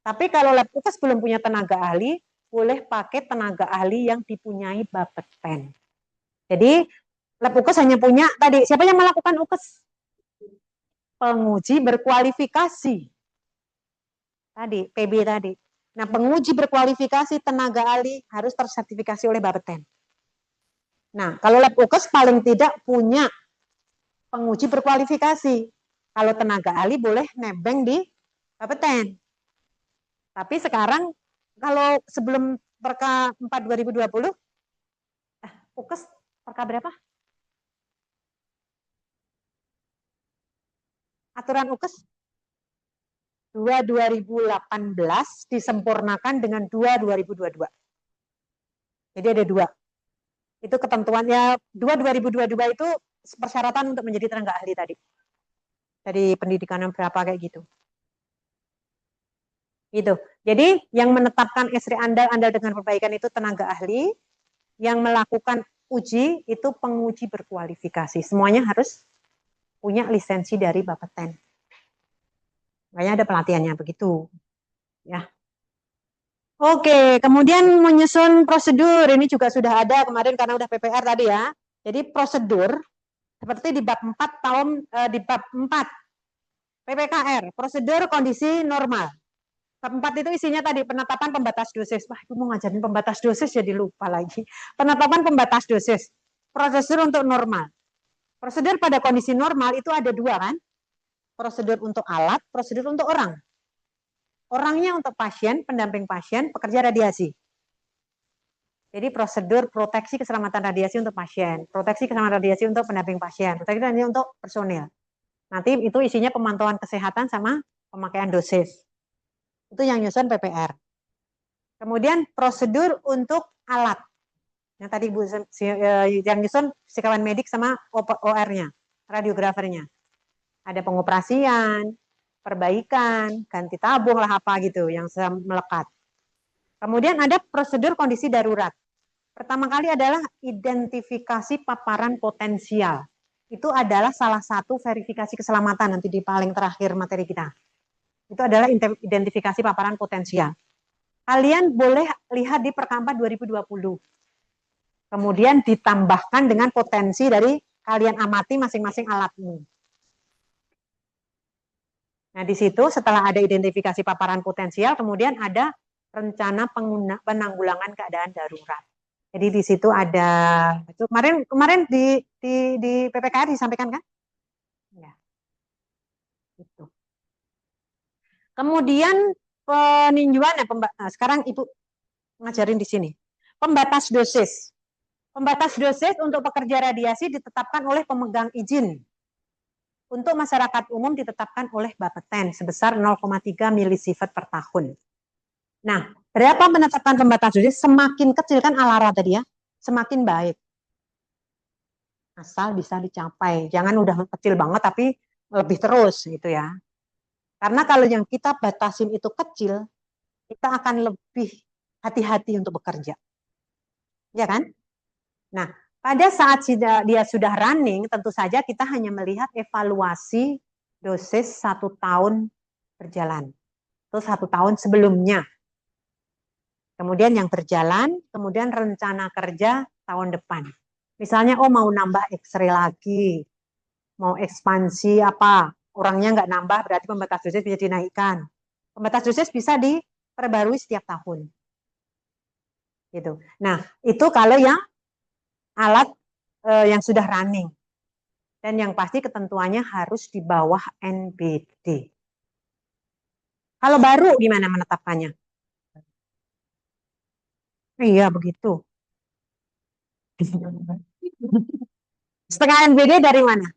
Tapi kalau lab UKES belum punya tenaga ahli, boleh pakai tenaga ahli yang dipunyai Bapeten. Jadi, lab UKES hanya punya tadi, siapa yang melakukan UKES? Penguji berkualifikasi. Tadi, PB tadi. Nah, penguji berkualifikasi tenaga ahli harus tersertifikasi oleh Bapeten. Nah, kalau lab UKES paling tidak punya penguji berkualifikasi. Kalau tenaga ahli boleh nebeng di Bapeten. Tapi sekarang kalau sebelum Perka 4 2020, UKES Perka berapa? Aturan UKES 2 2018 disempurnakan dengan 2 2022. Jadi ada 2. Itu ketentuannya 2 2022 itu persyaratan untuk menjadi tenaga ahli tadi. Dari pendidikan yang berapa kayak gitu. Gitu. Jadi yang menetapkan X-ray andal dengan perbaikan itu tenaga ahli, yang melakukan uji itu penguji berkualifikasi. Semuanya harus punya lisensi dari Bapeten. Makanya ada pelatihannya begitu. Ya. Oke, kemudian menyusun prosedur. Ini juga sudah ada kemarin karena udah PPR tadi ya. Jadi prosedur seperti di bab 4 di bab 4 PPKR, prosedur kondisi normal. Bab 4 itu isinya tadi penetapan pembatas dosis. Wah, itu mau ngajarin pembatas dosis jadi lupa lagi. Penetapan pembatas dosis. Prosedur untuk normal. Prosedur pada kondisi normal itu ada 2 kan? Prosedur untuk alat, prosedur untuk orang. Orangnya untuk pasien, pendamping pasien, pekerja radiasi. Jadi prosedur proteksi keselamatan radiasi untuk pasien, proteksi keselamatan radiasi untuk pendamping pasien, proteksi radiasi untuk personil. Nanti itu isinya pemantauan kesehatan sama pemakaian dosis. Itu yang nyusun PPR. Kemudian prosedur untuk alat. Yang tadi Bu yang nyusun fisikawan medik sama OR-nya, radiografernya. Ada pengoperasian, perbaikan, ganti tabung lah apa gitu yang melekat. Kemudian ada prosedur kondisi darurat. Pertama kali adalah identifikasi paparan potensial. Itu adalah salah satu verifikasi keselamatan nanti di paling terakhir materi kita. Itu adalah identifikasi paparan potensial. Kalian boleh lihat di Perka 4 2020. Kemudian ditambahkan dengan potensi dari kalian amati masing-masing alatmu. Nah, di situ setelah ada identifikasi paparan potensial, kemudian ada rencana penanggulangan keadaan darurat. Jadi di situ ada itu kemarin di PPKR disampaikan kan? Ya. Itu. Kemudian peninjauan sekarang Ibu ngajarin di sini. Pembatas dosis. Pembatas dosis untuk pekerja radiasi ditetapkan oleh pemegang izin. Untuk masyarakat umum ditetapkan oleh Bapeten sebesar 0,3 milisievert per tahun. Nah, berapa penetapan pembatas dosis? Semakin kecil kan alara tadi ya, semakin baik. Asal bisa dicapai. Jangan udah kecil banget tapi lebih terus gitu ya. Karena kalau yang kita batasin itu kecil, kita akan lebih hati-hati untuk bekerja. Ya kan? Nah, pada saat dia sudah running, tentu saja kita hanya melihat evaluasi dosis 1 tahun berjalan. Itu 1 tahun sebelumnya. Kemudian yang berjalan, kemudian rencana kerja tahun depan. Misalnya, oh mau nambah X-ray lagi, mau ekspansi apa, orangnya nggak nambah, berarti pembatas dosis bisa dinaikkan. Pembatas dosis bisa perbarui setiap tahun. Gitu. Nah, itu kalau yang alat yang sudah running. Dan yang pasti ketentuannya harus di bawah NBD. Kalau baru gimana menetapkannya? Iya, begitu. Setengah NBD dari mana?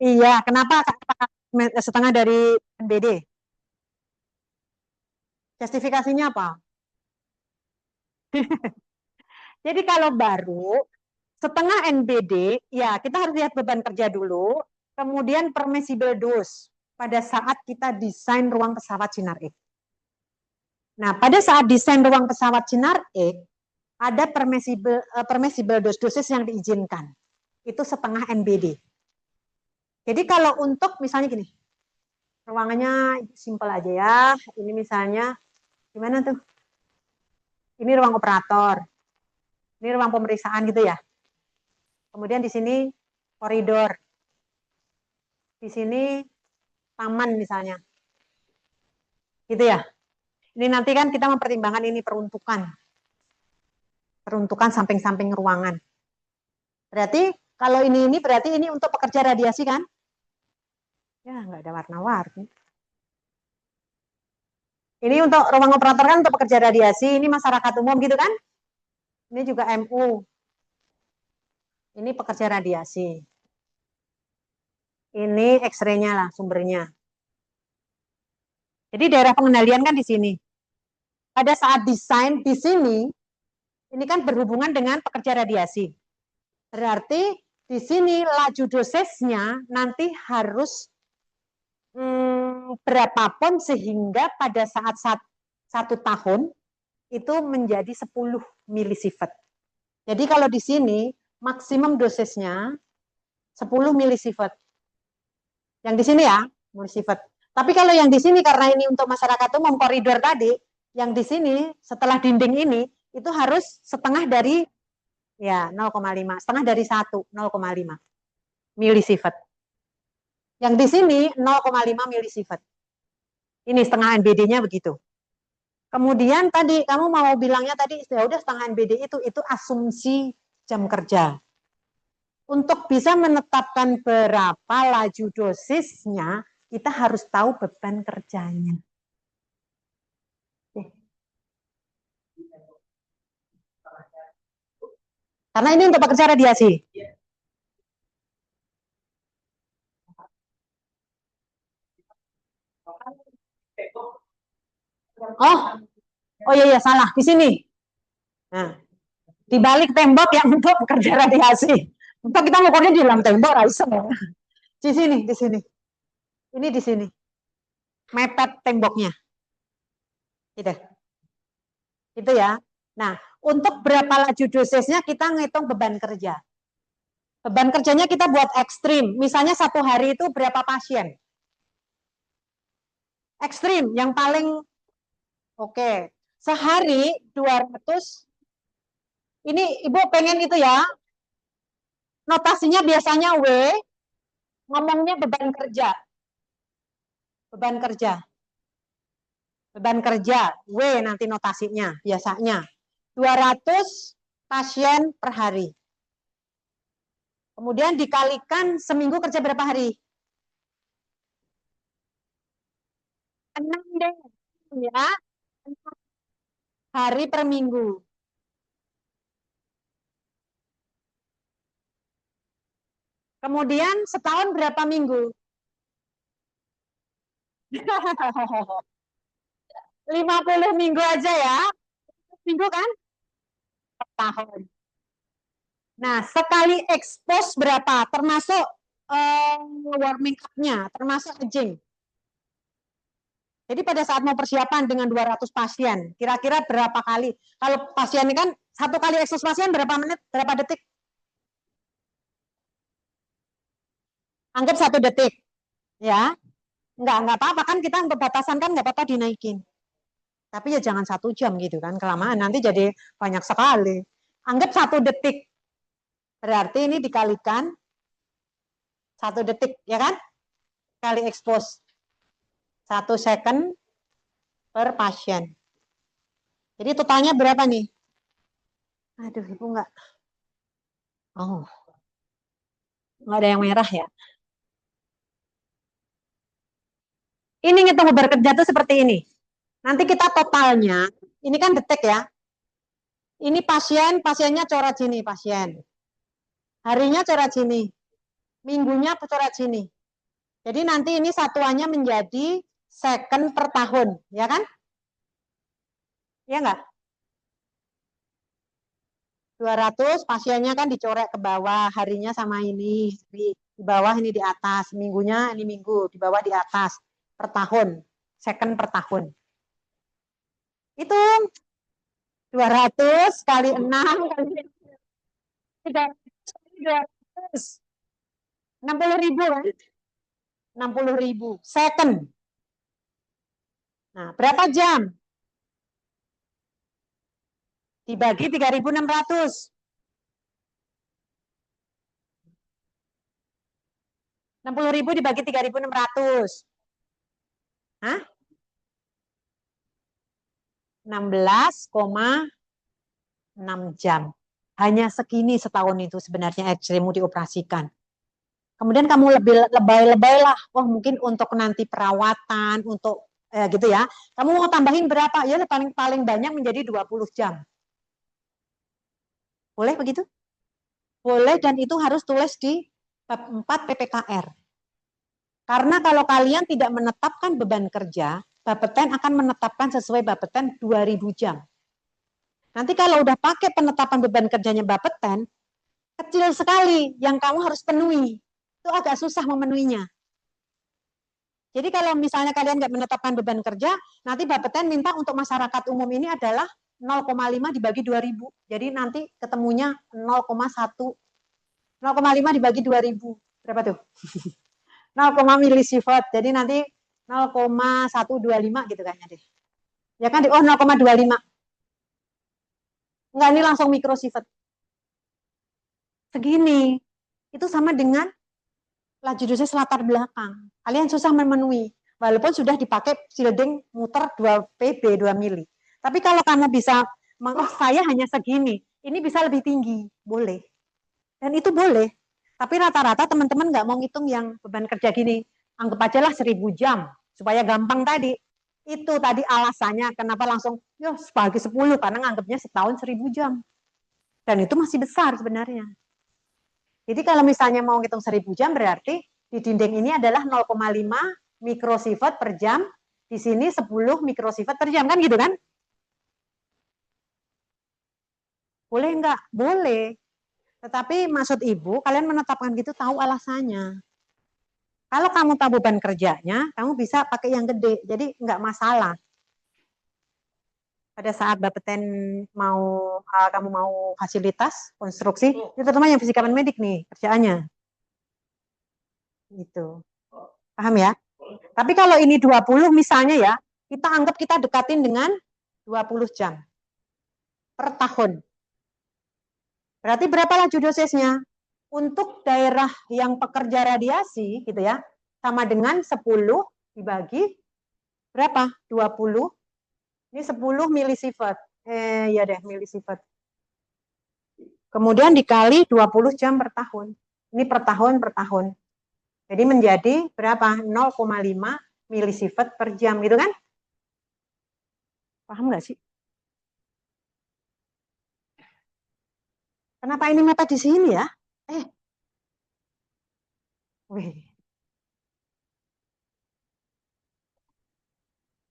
Iya, kenapa setengah dari NBD? Justifikasinya apa? Jadi kalau baru, setengah NBD, ya kita harus lihat beban kerja dulu, kemudian permissible dose pada saat kita desain ruang pesawat sinar X. Nah, pada saat desain ruang pesawat sinar X, ada permissible dose dosis yang diizinkan. Itu setengah NBD. Jadi kalau untuk misalnya gini, ruangannya simpel aja ya. Ini misalnya, gimana tuh? Ini ruang operator. Ini ruang pemeriksaan gitu ya. Kemudian di sini koridor. Di sini taman misalnya. Gitu ya. Ini nanti kan kita mempertimbangkan ini peruntukan. Peruntukan samping-samping ruangan. Berarti kalau ini berarti ini untuk pekerja radiasi kan? Ya, nggak ada warna-warni. Ini untuk ruang operator kan untuk pekerja radiasi, ini masyarakat umum gitu kan? Ini juga MU. Ini pekerja radiasi. Ini X-ray-nya lah sumbernya. Jadi daerah pengendalian kan di sini. Pada saat desain di sini, ini kan berhubungan dengan pekerja radiasi. Berarti di sini laju dosisnya nanti harus berapapun sehingga pada saat 1 tahun itu menjadi 10 milisievert. Jadi kalau di sini maksimum dosisnya 10 milisievert. Yang di sini ya, milisievert. Tapi kalau yang di sini karena ini untuk masyarakat umum koridor tadi, yang di sini setelah dinding ini itu harus setengah dari ya 0,5, setengah dari 1, 0,5 milisievert. Yang di sini 0,5 milisievert. Ini setengah NBD-nya begitu. Kemudian tadi kamu mau bilangnya tadi ya udah setengah NBD itu asumsi jam kerja. Untuk bisa menetapkan berapa laju dosisnya, kita harus tahu beban kerjanya. Karena ini untuk pekerja radiasi. Oh, oh iya iya salah di sini. Nah, di balik tembok yang untuk pekerja radiasi. Untuk kita ngukurnya di dalam tembok, Raisa. Di sini, di sini. Ini di sini. Mepet temboknya. Gitu. Gitu ya. Nah, untuk berapa laju dosisnya kita ngitung beban kerja. Beban kerjanya kita buat ekstrim. Misalnya 1 hari itu berapa pasien? Ekstrim, yang paling oke. Sehari 200. Ini Ibu pengen itu ya. Notasinya biasanya W, ngomongnya beban kerja. Beban kerja. Beban kerja, W nanti notasinya biasanya. 200 pasien per hari. Kemudian dikalikan seminggu kerja berapa hari? 6 deh. Ya, 6 hari per minggu. Kemudian setahun berapa minggu? 50 minggu aja ya. Minggu kan? Tahun. Nah, sekali expose berapa? Termasuk warming up-nya, termasuk aging. Jadi pada saat mau persiapan dengan 200 pasien, kira-kira berapa kali? Kalau pasien ini kan 1 kali expose pasien berapa menit, berapa detik? Anggap 1 detik, ya. Enggak apa-apa kan kita untuk batasan kan nggak apa-apa dinaikin. Tapi ya jangan 1 jam gitu kan, kelamaan nanti jadi banyak sekali. Anggap 1 detik, berarti ini dikalikan 1 detik, ya kan? Kali expose 1 second per pasien. Jadi totalnya berapa nih? Aduh, Ibu nggak. Oh, nggak ada yang merah ya. Ini ngitung beban kerja tuh seperti ini. Nanti kita totalnya, ini kan detek ya. Ini pasien, pasiennya coret sini pasien. Harinya coret sini. Minggunya coret sini. Jadi nanti ini satuannya menjadi second per tahun, ya kan? Ya enggak? 200 pasiennya kan dicoret ke bawah, harinya sama ini. Di bawah ini di atas, minggunya ini minggu, di bawah di atas. Per tahun, second per tahun. Itu 200 kali 6 kali 300. 60.000 kan? 60.000 second. Nah, berapa jam? Dibagi 3.600. 60.000 dibagi 3.600. Hah? 16,6 jam. Hanya segini setahun itu sebenarnya X-ray-mu dioperasikan. Kemudian kamu lebih lebay-lebay lah. Oh, mungkin untuk nanti perawatan, untuk gitu ya. Kamu mau tambahin berapa? Ya paling paling banyak menjadi 20 jam. Boleh begitu? Boleh, dan itu harus tulis di bab 4 PPKR. Karena kalau kalian tidak menetapkan beban kerja, Bapeten akan menetapkan sesuai Bapeten 2000 jam. Nanti kalau udah pakai penetapan beban kerjanya Bapeten, kecil sekali yang kamu harus penuhi. Itu agak susah memenuhinya. Jadi kalau misalnya kalian nggak menetapkan beban kerja, nanti Bapeten minta untuk masyarakat umum ini adalah 0,5 dibagi 2000. Jadi nanti ketemunya 0,1. 0,5 dibagi 2000. Berapa tuh? 0, milisievert. Jadi nanti 0,125 gitu kayaknya deh. Ya kan? Oh, 0,25. Enggak, ini langsung mikrosievert. Segini. Itu sama dengan laju dosis latar belakang. Kalian susah memenuhi. Walaupun sudah dipakai shielding muter 2 PB, 2 mili. Tapi kalau kamu bisa, oh saya hanya segini, ini bisa lebih tinggi. Boleh. Dan itu boleh. Tapi rata-rata teman-teman nggak mau ngitung yang beban kerja gini. Anggap aja lah 1.000 jam. Supaya gampang tadi. Itu tadi alasannya kenapa langsung, yo bagi 10, karena nganggapnya setahun 1.000 jam. Dan itu masih besar sebenarnya. Jadi kalau misalnya mau ngitung 1.000 jam, berarti di dinding ini adalah 0,5 mikrosievert per jam. Di sini 10 mikrosievert per jam. Kan gitu kan? Boleh nggak? Boleh. Tetapi maksud ibu, kalian menetapkan gitu tahu alasannya. Kalau kamu tahu beban kerjanya, kamu bisa pakai yang gede. Jadi nggak masalah. Pada saat Bapeten mau kamu mau fasilitas konstruksi, itu terutama yang fisikawan medik nih kerjaannya. Gitu. Paham ya? Tapi kalau ini 20 misalnya ya, kita anggap kita dekatin dengan 20 jam per tahun. Berarti berapa laju dosisnya? Untuk daerah yang pekerja radiasi gitu ya, sama dengan 10 dibagi berapa? 20. Ini 10 milisievert. Ya deh, milisievert. Kemudian dikali 20 jam per tahun. Ini per tahun per tahun. Jadi menjadi berapa? 0,5 milisievert per jam gitu kan? Paham nggak sih? Kenapa ini meta di sini ya? Eh, wih.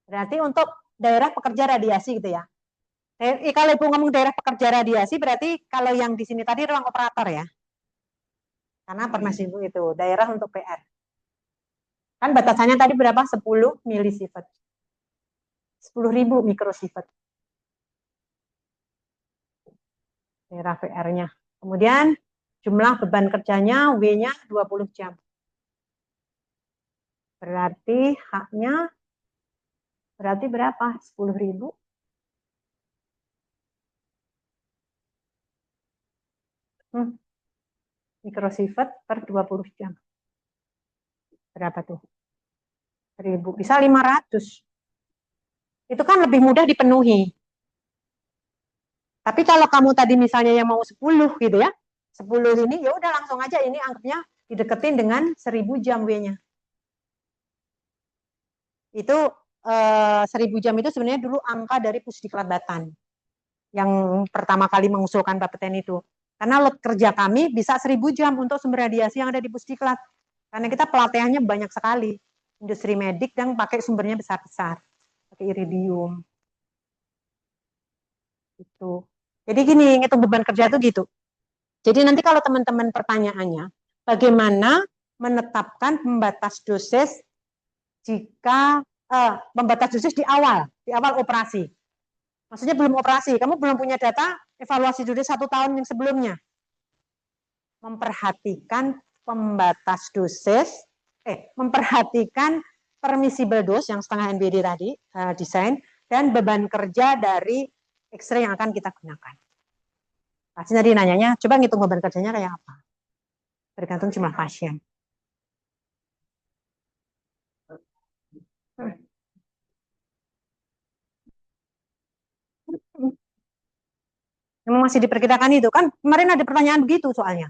Berarti untuk daerah pekerja radiasi gitu ya. Kalau Ibu ngomong daerah pekerja radiasi, berarti kalau yang di sini tadi ruang operator ya. Karena pernah singgung itu, daerah untuk PR. Kan batasannya tadi berapa? 10 milisievert. 10.000 mikrosievert. Daerah PR-nya. Kemudian jumlah beban kerjanya, W-nya 20 jam. Berarti haknya berarti berapa? 10.000. Mikrosievert per 20 jam. Berapa tuh? 1.000. Bisa 500. itu kan lebih mudah dipenuhi. Tapi kalau kamu tadi misalnya yang mau 10 gitu ya, 10 ini ya udah langsung aja ini anggapnya dideketin dengan 1000 jam W-nya. Itu 1000 jam itu sebenarnya dulu angka dari Pusdiklat Batan yang pertama kali mengusulkan Bapeten itu. Karena load kerja kami bisa 1000 jam untuk sumber radiasi yang ada di Pusdiklat. Karena kita pelatihannya banyak sekali. Industri medik dan pakai sumbernya besar-besar. Pakai iridium. Itu. Jadi gini, ngitung beban kerja itu gitu. Jadi nanti kalau teman-teman pertanyaannya, bagaimana menetapkan pembatas dosis jika pembatas dosis di awal operasi. Maksudnya belum operasi, kamu belum punya data evaluasi dosis 1 tahun yang sebelumnya. Memperhatikan pembatas dosis, memperhatikan permissible dose yang setengah NBD tadi, desain, dan beban kerja dari X-ray yang akan kita gunakan. Pasti tadi nanyanya, coba ngitung beban kerjanya kayak apa? Tergantung jumlah pasien. Memang masih diperkirakan itu kan kemarin ada pertanyaan begitu soalnya.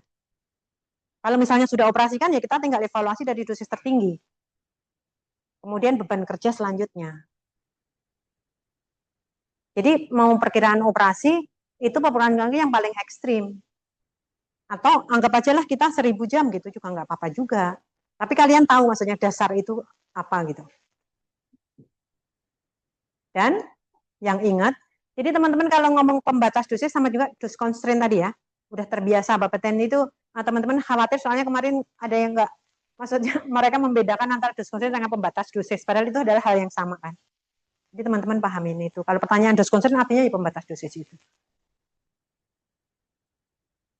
Kalau misalnya sudah operasikan ya kita tinggal evaluasi dari dosis tertinggi. Kemudian beban kerja selanjutnya. Jadi mau perkiraan operasi itu peperangan kaki yang paling ekstrim. Atau anggap aja lah kita 1000 jam gitu juga nggak apa-apa juga. Tapi kalian tahu maksudnya dasar itu apa gitu. Dan yang ingat, jadi teman-teman kalau ngomong pembatas dosis sama juga dose constraint tadi ya, udah terbiasa Bapeten itu, teman-teman khawatir soalnya kemarin ada yang nggak, maksudnya mereka membedakan antara dose constraint dengan pembatas dosis, padahal itu adalah hal yang sama kan. Jadi teman-teman pahamin itu. Kalau pertanyaan dose constraint artinya ya pembatas dosis itu.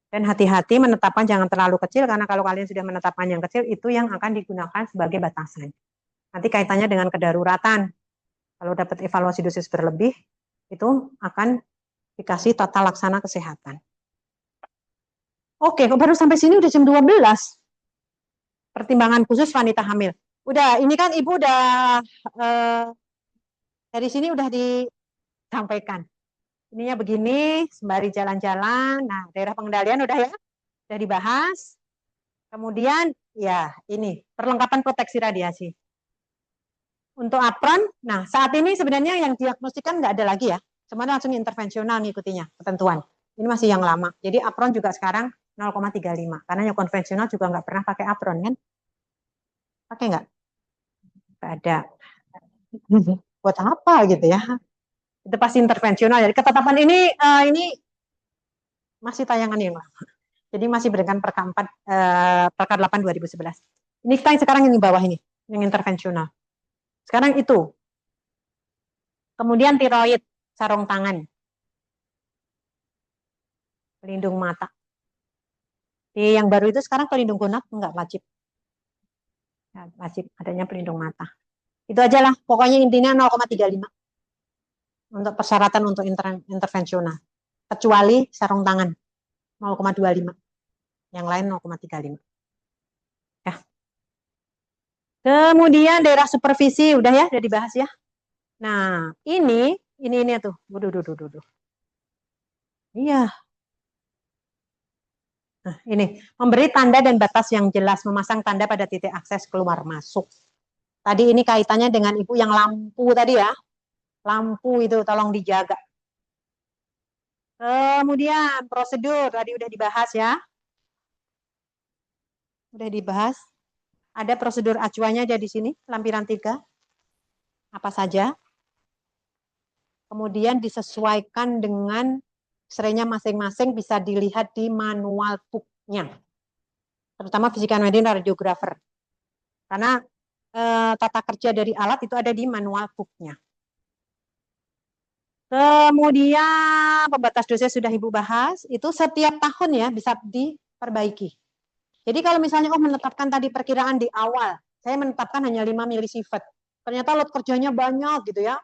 Dan hati-hati menetapkan jangan terlalu kecil, karena kalau kalian sudah menetapkan yang kecil, itu yang akan digunakan sebagai batasan. Nanti kaitannya dengan kedaruratan. Kalau dapat evaluasi dosis berlebih, itu akan dikasih tata laksana kesehatan. Oke, kok baru sampai sini udah jam 12. Pertimbangan khusus wanita hamil. Udah, ini kan Ibu udah dari sini udah disampaikan. Ininya begini, sembari jalan-jalan. Nah, daerah pengendalian udah dibahas. Kemudian, ya ini, perlengkapan proteksi radiasi. Untuk apron, nah saat ini sebenarnya yang diagnostikan nggak ada lagi ya. Semuanya langsung intervensional ngikutinya, ketentuan. Ini masih yang lama. Jadi apron juga sekarang 0,35. Karena yang konvensional juga nggak pernah pakai apron kan? Pakai nggak? Nggak ada. Buat apa gitu ya? Itu pasti intervensional. Jadi ketetapan ini masih tayangan yang lama. Jadi masih berdasarkan Perka 4, Perka 8 2011. Ini kita yang sekarang yang di bawah ini, yang intervensional. Sekarang itu. Kemudian tiroid, sarung tangan, pelindung mata. Di yang baru itu sekarang pelindung gunap enggak wajib. Ya, wajib adanya pelindung mata. Itu aja lah, pokoknya intinya 0,35 untuk persyaratan untuk intervensional. Kecuali sarung tangan 0,25. Yang lain 0,35. Ya. Kemudian daerah supervisi udah dibahas ya. Nah, ini tuh. Waduh. Iya. Nah, ini memberi tanda dan batas yang jelas, memasang tanda pada titik akses keluar masuk. Tadi ini kaitannya dengan Ibu yang lampu tadi ya. Lampu itu tolong dijaga. Kemudian prosedur tadi udah dibahas ya. Udah dibahas. Ada prosedur acuannya ada di sini, lampiran 3. Apa saja. Kemudian disesuaikan dengan X-ray-nya masing-masing, bisa dilihat di manual book-nya. Terutama fisika medis radiografer. Karena tata kerja dari alat itu ada di manual book-nya. Kemudian pembatas dosis sudah Ibu bahas, itu setiap tahun ya bisa diperbaiki. Jadi kalau misalnya menetapkan tadi perkiraan di awal, saya menetapkan hanya 5 milisievert. Ternyata load kerjanya banyak gitu ya.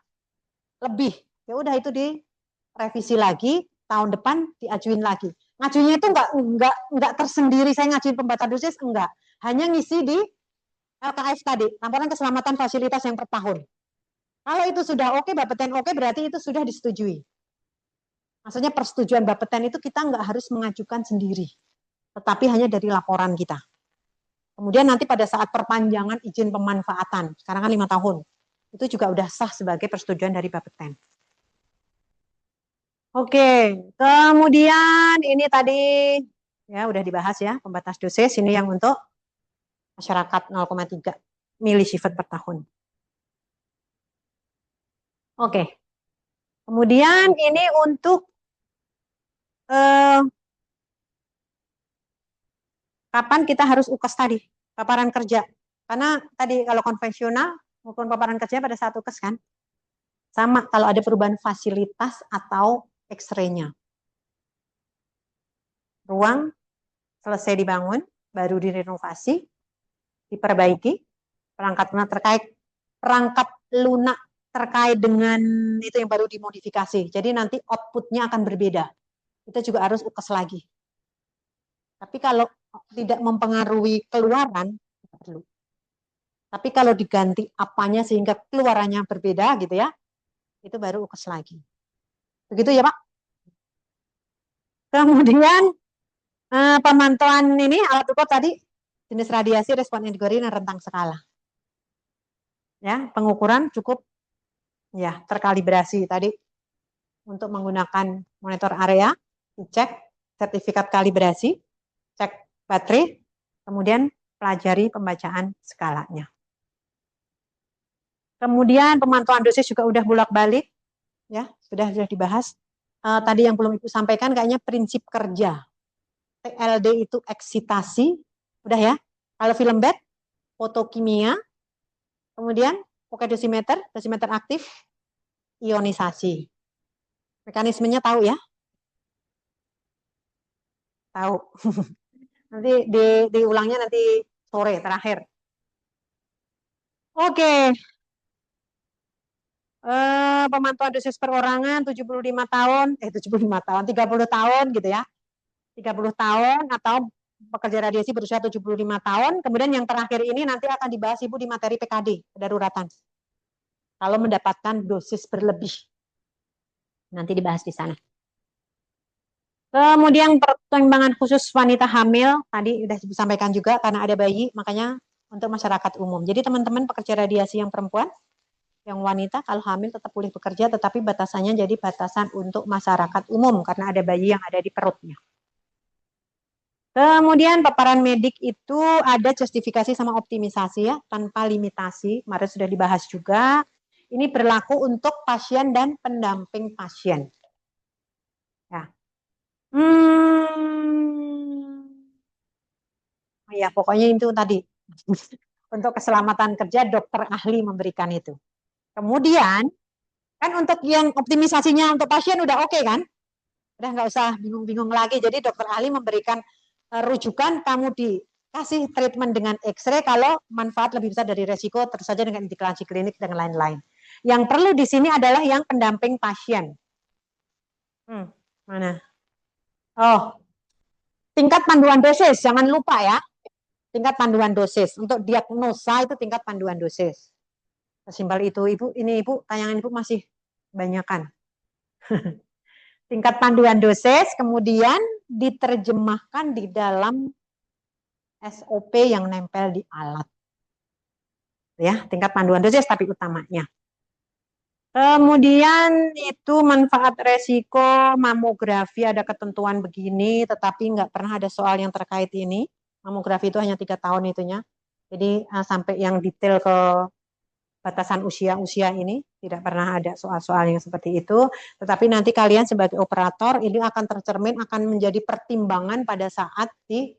Lebih. Ya udah itu direvisi lagi, tahun depan diajuin lagi. Ngajuinnya itu enggak tersendiri, saya ngajuin pembatas dosis enggak. Hanya ngisi di LKS tadi, laporan keselamatan fasilitas yang per tahun. Kalau itu sudah oke, Bapeten oke, berarti itu sudah disetujui. Maksudnya persetujuan Bapeten itu kita nggak harus mengajukan sendiri, tetapi hanya dari laporan kita. Kemudian nanti pada saat perpanjangan izin pemanfaatan, sekarang kan 5 tahun, itu juga udah sah sebagai persetujuan dari Bapeten. Oke, kemudian ini tadi ya udah dibahas ya, pembatas dosis ini yang untuk masyarakat 0,3 milisievert per tahun. Oke, kemudian ini untuk kapan kita harus UKES tadi, paparan kerja. Karena tadi kalau konvensional maupun paparan kerja pada saat UKES kan, sama kalau ada perubahan fasilitas atau X-ray-nya. Ruang selesai dibangun, baru direnovasi, diperbaiki, perangkat lunak terkait dengan itu yang baru dimodifikasi. Jadi nanti outputnya akan berbeda. Kita juga harus UKES lagi. Tapi kalau tidak mempengaruhi keluaran, perlu. Tapi kalau diganti apanya sehingga keluarannya berbeda gitu ya, itu baru UKES lagi. Begitu ya Pak? Kemudian pemantauan ini alat ukur tadi jenis radiasi, respon kategori dan rentang skala. Ya, pengukuran cukup ya terkalibrasi tadi untuk menggunakan monitor area, dicek sertifikat kalibrasi, cek baterai, kemudian pelajari pembacaan skalanya. Kemudian pemantauan dosis juga udah bolak-balik, ya sudah dibahas. Tadi yang belum Ibu sampaikan kayaknya prinsip kerja. TLD itu eksitasi, udah ya. Kalau film bed, fotokimia, kemudian pakai dosimeter aktif, ionisasi. Mekanismenya tahu ya? Tahu. Nanti diulangnya nanti sore terakhir. Oke. Pemantauan dosis perorangan 75 tahun, 75 tahun, 30 tahun gitu ya. 30 tahun atau pekerja radiasi berusia 75 tahun. Kemudian yang terakhir ini nanti akan dibahas Ibu di materi PKD, kedaruratan. Kalau mendapatkan dosis berlebih. Nanti dibahas di sana. Kemudian pertimbangan khusus wanita hamil, tadi sudah disampaikan juga karena ada bayi, makanya untuk masyarakat umum. Jadi teman-teman pekerja radiasi yang perempuan, yang wanita kalau hamil tetap boleh bekerja, tetapi batasannya jadi batasan untuk masyarakat umum karena ada bayi yang ada di perutnya. Kemudian paparan medik itu ada justifikasi sama optimisasi ya, tanpa limitasi. Kemarin sudah dibahas juga. Ini berlaku untuk pasien dan pendamping pasien. Ya. Ya, pokoknya itu tadi. Untuk keselamatan kerja, dokter ahli memberikan itu. Kemudian, kan untuk yang optimisasinya untuk pasien udah oke kan? Udah nggak usah bingung-bingung lagi. Jadi dokter ahli memberikan rujukan kamu dikasih treatment dengan X-ray kalau manfaat lebih besar dari resiko, terus saja dengan indikasi klinik dan lain-lain. Yang perlu di sini adalah yang pendamping pasien. Mana? Oh, tingkat panduan dosis, jangan lupa ya. Tingkat panduan dosis. Untuk diagnosa itu tingkat panduan dosis. Sesimpel itu, Ibu. Ini Ibu, tayangan Ibu masih banyakan. Tingkat panduan dosis, kemudian diterjemahkan di dalam SOP yang nempel di alat. Ya, tingkat panduan dosis tapi utamanya. Kemudian itu manfaat resiko mamografi ada ketentuan begini, tetapi nggak pernah ada soal yang terkait ini. Mamografi itu hanya 3 tahun itunya. Jadi sampai yang detail ke batasan usia ini tidak pernah ada soal-soal yang seperti itu. Tetapi nanti kalian sebagai operator ini akan tercermin, akan menjadi pertimbangan pada saat di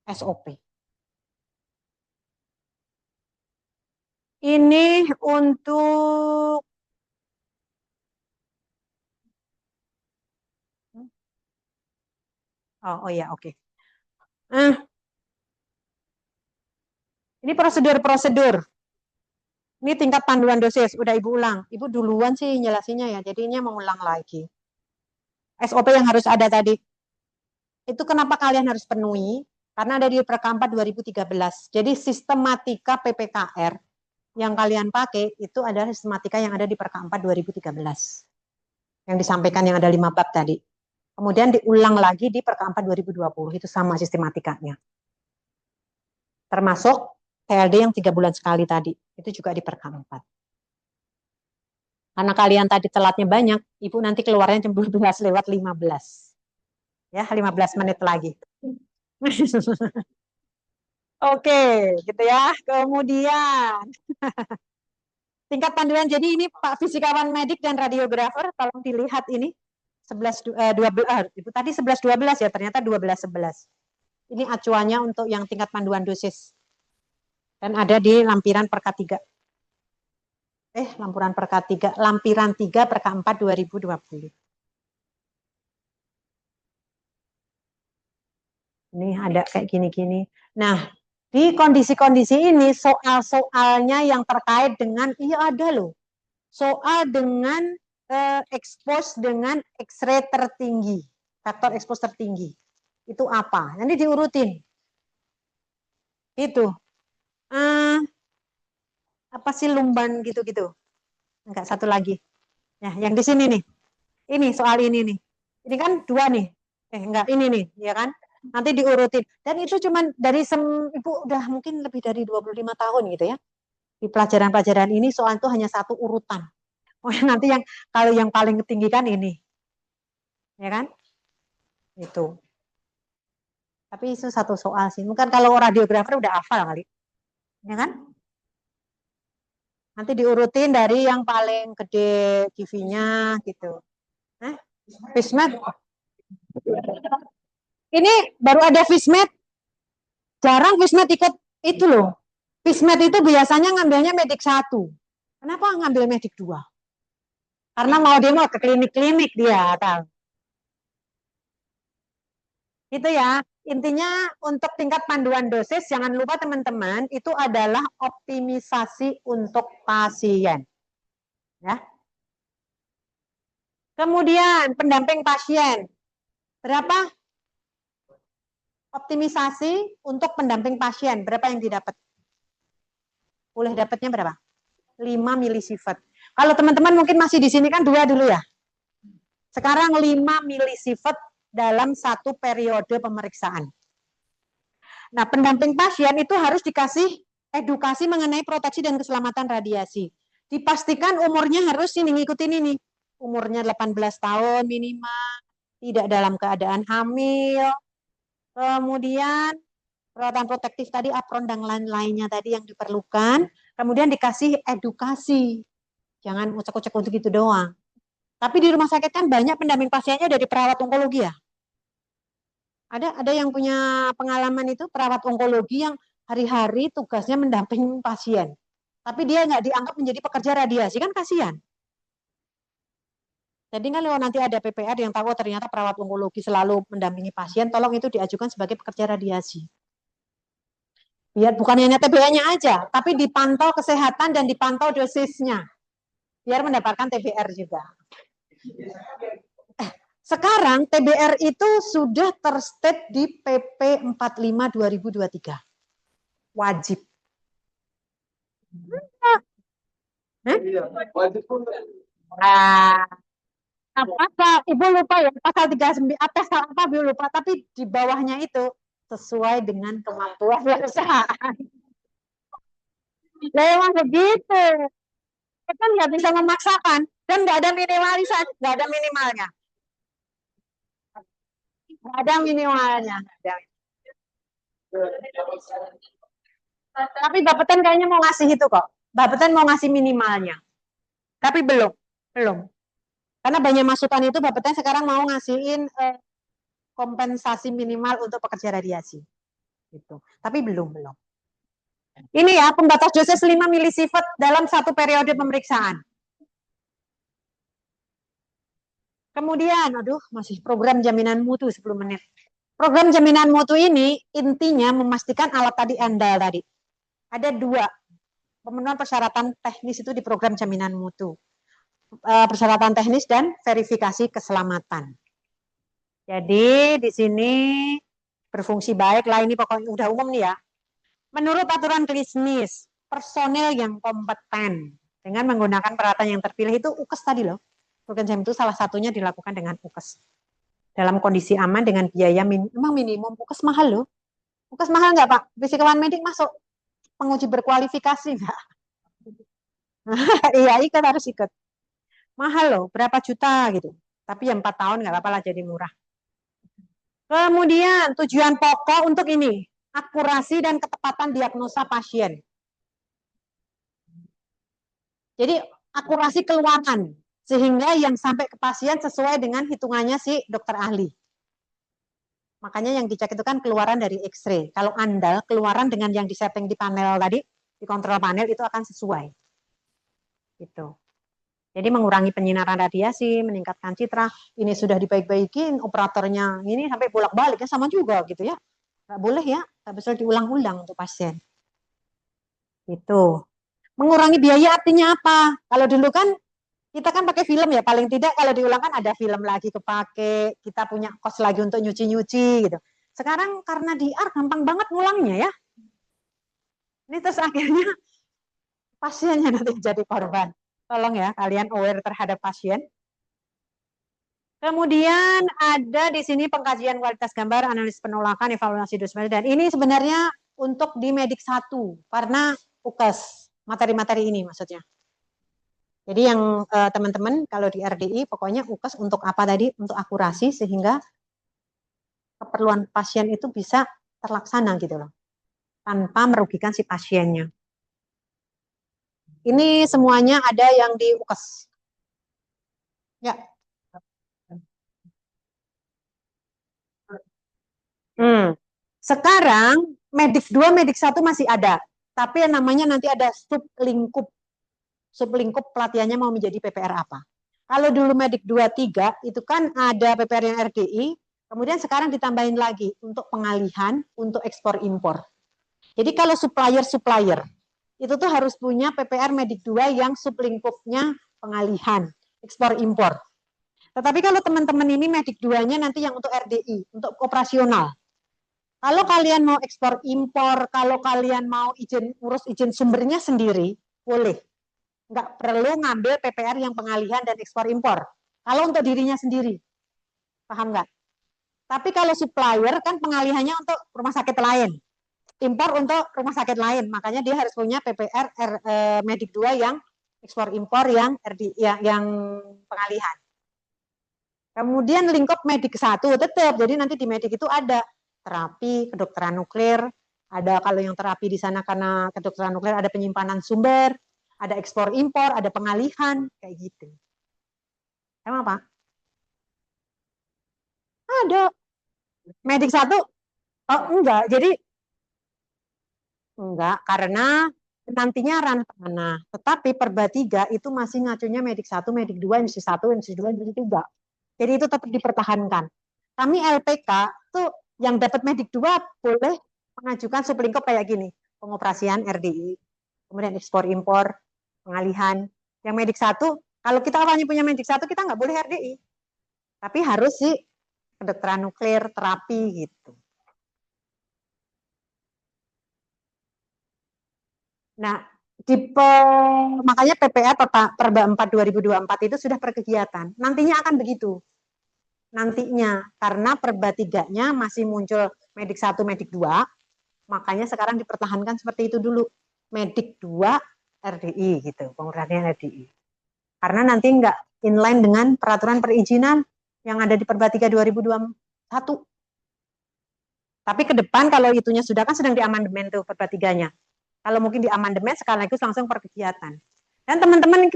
SOP. Ini untuk oh ya oke. Ini prosedur-prosedur. Ini tingkat panduan dosis, udah Ibu ulang. Ibu duluan sih jelasinnya ya, jadinya mengulang lagi. SOP yang harus ada tadi. Itu kenapa kalian harus penuhi? Karena ada di Perka 4 2013. Jadi sistematika PPKR yang kalian pakai itu adalah sistematika yang ada di Perka 4 2013. Yang disampaikan yang ada 5 bab tadi. Kemudian diulang lagi di Perka 4 2020. Itu sama sistematikanya. Termasuk TLD yang 3 bulan sekali tadi. Itu juga di Perka 4. Karena kalian tadi telatnya banyak, Ibu nanti keluarnya jam 12 lewat 15. Ya, 15 menit lagi. Oke, gitu ya. Kemudian tingkat panduan. Jadi ini Pak fisikawan medik dan radiografer, tolong dilihat ini 11 12 itu tadi 11 12 ya, ternyata 12 11. Ini acuannya untuk yang tingkat panduan dosis. Dan ada di lampiran Perka 3. Lampiran 3 Perka 4 2020. Ini ada kayak gini-gini. Nah, di kondisi-kondisi ini soal-soalnya yang terkait dengan ada loh. Soal dengan expose dengan X-ray tertinggi, faktor expose tertinggi. Itu apa? Nanti diurutin. Itu. Apa sih lumban gitu-gitu? Enggak, satu lagi. Ya, yang di sini nih. Ini soal ini nih. Ini kan 2 nih. Enggak, ini nih, ya kan? Nanti diurutin. Dan itu cuman dari Ibu udah mungkin lebih dari 25 tahun gitu ya. Di pelajaran-pelajaran ini soal itu hanya satu urutan. Oh, nanti yang kalau yang paling tinggi kan ini. Ya kan? Itu. Tapi itu satu soal sih. Mungkin kalau radiografer udah hafal kali. Ya kan? Nanti diurutin dari yang paling gede TV-nya gitu. Fismed. Ini baru ada Fismed. Jarang Fismed ikut itu loh. Fismed itu biasanya ngambilnya medik 1. Kenapa ngambil medik 2? Karena dia mau ke klinik-klinik dia, tahu. Itu ya. Intinya untuk tingkat panduan dosis, jangan lupa teman-teman, itu adalah optimisasi untuk pasien. Ya. Kemudian pendamping pasien. Berapa? Optimisasi untuk pendamping pasien. Berapa yang didapat? Boleh dapatnya berapa? 5 milisievert. Kalau teman-teman mungkin masih di sini kan 2 dulu ya. Sekarang 5 milisievert dalam satu periode pemeriksaan. Nah, pendamping pasien itu harus dikasih edukasi mengenai proteksi dan keselamatan radiasi. Dipastikan umurnya harus ngikutin ini. Umurnya 18 tahun minimal, tidak dalam keadaan hamil. Kemudian perawatan protektif tadi, apron dan lain-lainnya tadi yang diperlukan. Kemudian dikasih edukasi. Jangan ucek-ucek untuk itu doang. Tapi di rumah sakit kan banyak pendamping pasiennya dari perawat onkologi ya. Ada yang punya pengalaman itu perawat onkologi yang hari-hari tugasnya mendampingi pasien. Tapi dia nggak dianggap menjadi pekerja radiasi, kan kasihan. Jadi kan kalau nanti ada PPR yang tahu ternyata perawat onkologi selalu mendampingi pasien, tolong itu diajukan sebagai pekerja radiasi. Biar bukan hanya TBA-nya aja, tapi dipantau kesehatan dan dipantau dosisnya. Biar mendapatkan TBR juga. Sekarang TBR itu sudah terstate di PP 45 2023. Wajib. Nah, apa Ibu lupa ya, pasal 39 pasal apa Ibu lupa, tapi di bawahnya itu sesuai dengan kemampuan perusahaan. Memang begitu. Kita nggak bisa memaksakan dan nggak ada minimalisasi, nggak ada minimalnya. Nggak ada minimalnya. Tapi Bapeten kayaknya mau ngasih itu kok. Bapeten mau ngasih minimalnya. Tapi belum. Karena banyak masukan itu Bapeten sekarang mau ngasihin kompensasi minimal untuk pekerja radiasi. Gitu. Tapi belum. Ini ya, pembatas dosis 5 milisievert dalam satu periode pemeriksaan. Kemudian, masih program jaminan mutu 10 menit. Program jaminan mutu ini intinya memastikan alat tadi andal tadi. Ada 2 pemenuhan persyaratan teknis itu di program jaminan mutu. Persyaratan teknis dan verifikasi keselamatan. Jadi di sini berfungsi baik lah, ini pokoknya udah umum nih ya. Menurut aturan klinis, personel yang kompeten dengan menggunakan peralatan yang terpilih itu UKES tadi loh. Program itu salah satunya dilakukan dengan UKES. Dalam kondisi aman dengan biaya memang minimum. UKES mahal loh. UKES mahal nggak Pak? Fisikawan medik masuk penguji berkualifikasi nggak? Iya ikut harus ikut. Mahal loh, berapa juta gitu. Tapi ya 4 tahun nggak apa-apa lah jadi murah. Kemudian tujuan pokok untuk ini, akurasi dan ketepatan diagnosa pasien. Jadi akurasi keluaran, sehingga yang sampai ke pasien sesuai dengan hitungannya si dokter ahli. Makanya yang dicek itu kan keluaran dari X-ray. Kalau andal, keluaran dengan yang disetting di panel tadi, di kontrol panel itu akan sesuai. Gitu. Jadi mengurangi penyinaran radiasi, meningkatkan citra. Ini sudah dibaik-baikin, operatornya ini sampai bolak-balik ya sama juga gitu ya. Nggak boleh ya, nggak bisa diulang-ulang untuk pasien. Itu. Mengurangi biaya artinya apa? Kalau dulu kan kita kan pakai film ya, paling tidak kalau diulang kan ada film lagi kepake, kita punya kos lagi untuk nyuci-nyuci gitu. Sekarang karena DR gampang banget ngulangnya ya. Ini terus akhirnya pasiennya nanti jadi korban. Tolong ya kalian aware terhadap pasien. Kemudian ada di sini pengkajian kualitas gambar, analisis penolakan, evaluasi dosis, dan ini sebenarnya untuk di Medik 1 karena UKES, materi-materi ini maksudnya. Jadi yang teman-teman kalau di RDI pokoknya UKES untuk apa tadi? Untuk akurasi sehingga keperluan pasien itu bisa terlaksana gitu loh. Tanpa merugikan si pasiennya. Ini semuanya ada yang di UKES. Ya. Sekarang Medik 2, Medik 1 masih ada. Tapi yang namanya nanti ada sublingkup. Sublingkup pelatihannya mau menjadi PPR apa. Kalau dulu Medik 2, 3 itu kan ada PPR yang RDI, kemudian sekarang ditambahin lagi untuk pengalihan, untuk ekspor impor. Jadi kalau supplier itu tuh harus punya PPR Medik 2 yang sublingkupnya pengalihan, ekspor impor. Tetapi kalau teman-teman ini Medik 2-nya nanti yang untuk RDI, untuk operasional. Kalau kalian mau ekspor impor, kalau kalian mau urus izin sumbernya sendiri, boleh. Nggak perlu ngambil PPR yang pengalihan dan ekspor impor. Kalau untuk dirinya sendiri, paham nggak? Tapi kalau supplier kan pengalihannya untuk rumah sakit lain, impor untuk rumah sakit lain. Makanya dia harus punya PPR Medik 2 yang ekspor impor yang yang pengalihan. Kemudian lingkup Medik 1 tetap. Jadi nanti di Medik itu ada terapi, kedokteran nuklir, ada kalau yang terapi di sana karena kedokteran nuklir ada penyimpanan sumber, ada ekspor impor, ada pengalihan, kayak gitu. Emang Pak? Ada. Medik 1? Oh enggak, jadi enggak, karena nantinya ranah. Tetapi perba 3 itu masih ngacunya Medik 1, Medik 2, Medik 1, Medik 2, Medik 3. Jadi itu tetap dipertahankan. Kami LPK tuh yang dapat Medik 2 boleh mengajukan sublingkup kayak gini. Pengoperasian RDI, kemudian ekspor impor, pengalihan. Yang Medik 1, kalau kita awalnya punya Medik 1, kita nggak boleh RDI. Tapi harus sih kedokteran nuklir, terapi gitu. Nah, makanya PPR Perba 4 2024 itu sudah perkegiatan. Nantinya akan begitu. Nantinya, karena Perba 3-nya masih muncul Medik 1, Medik 2, makanya sekarang dipertahankan seperti itu dulu. Medik 2, RDI gitu, penguranian RDI. Karena nanti nggak inline dengan peraturan perizinan yang ada di Perba 3 2021. Tapi ke depan kalau itunya sudah kan sedang diamandemen tuh Perba 3-nya. Kalau mungkin di amandemen sekaligus langsung perkegiatan. Dan teman-teman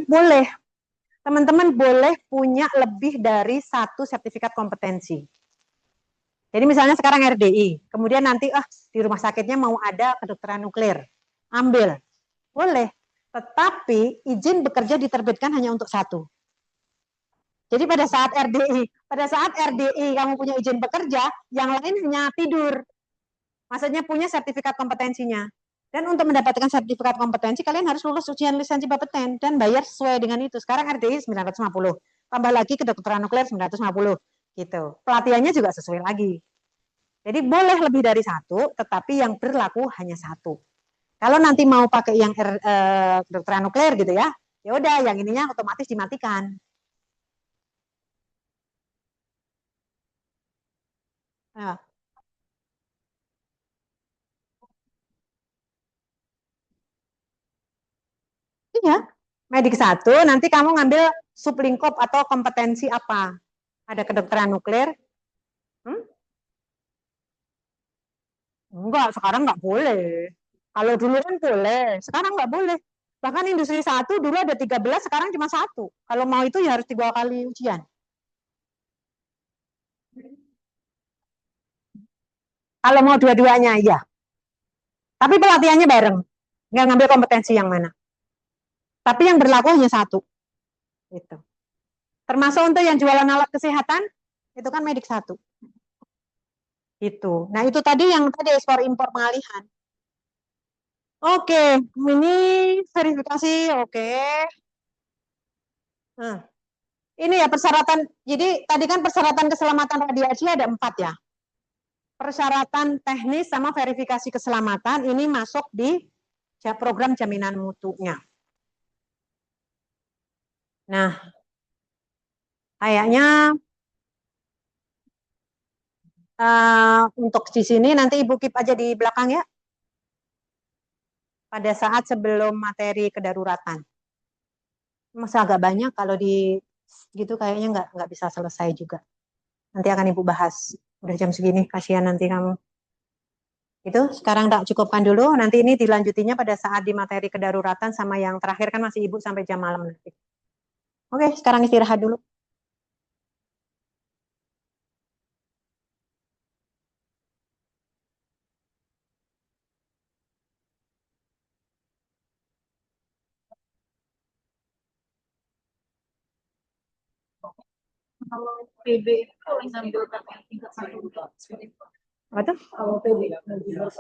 boleh punya lebih dari satu sertifikat kompetensi. Jadi misalnya sekarang RDI, kemudian nanti di rumah sakitnya mau ada kedokteran nuklir, ambil, boleh. Tetapi izin bekerja diterbitkan hanya untuk satu. Jadi pada saat RDI kamu punya izin bekerja, yang lain hanya tidur. Maksudnya punya sertifikat kompetensinya. Dan untuk mendapatkan sertifikat kompetensi, kalian harus lulus ujian lisensi Bapeten dan bayar sesuai dengan itu. Sekarang RDI 950, tambah lagi kedokteran nuklir 950, gitu. Pelatihannya juga sesuai lagi. Jadi boleh lebih dari satu, tetapi yang berlaku hanya satu. Kalau nanti mau pakai yang kedokteran nuklir gitu ya, ya udah yang ininya otomatis dimatikan. Nah, iya, medik 1, nanti kamu ngambil sublingkup atau kompetensi apa? Ada kedokteran nuklir? Hmm? Enggak, sekarang nggak boleh. Kalau dulu kan boleh, sekarang nggak boleh. Bahkan industri 1 dulu ada 13, sekarang cuma 1. Kalau mau itu ya harus 3 kali ujian. Kalau mau dua-duanya, iya. Tapi pelatihannya bareng. Nggak ngambil kompetensi yang mana. Tapi yang berlaku hanya 1. Gitu. Termasuk untuk yang jualan alat kesehatan, itu kan medik 1. Gitu. Nah itu tadi yang tadi ekspor impor pengalihan. Oke, ini verifikasi. Oke. Nah, ini ya persyaratan. Jadi tadi kan persyaratan keselamatan radiasi ada 4 ya. Persyaratan teknis sama verifikasi keselamatan ini masuk di program jaminan mutunya. Nah, kayaknya untuk di sini nanti Ibu keep aja di belakang ya. Pada saat sebelum materi kedaruratan. Masa agak banyak kalau di gitu kayaknya nggak bisa selesai juga. Nanti akan Ibu bahas. Udah jam segini, kasihan nanti kamu. Itu sekarang tak cukupkan dulu. Nanti ini dilanjutinya pada saat di materi kedaruratan sama yang terakhir kan masih Ibu sampai jam malam nanti. Oke, sekarang istirahat dulu. Kalau PB itu boleh ngambil PPN tingkat 1 Apa tuh? Kalau PB ngambil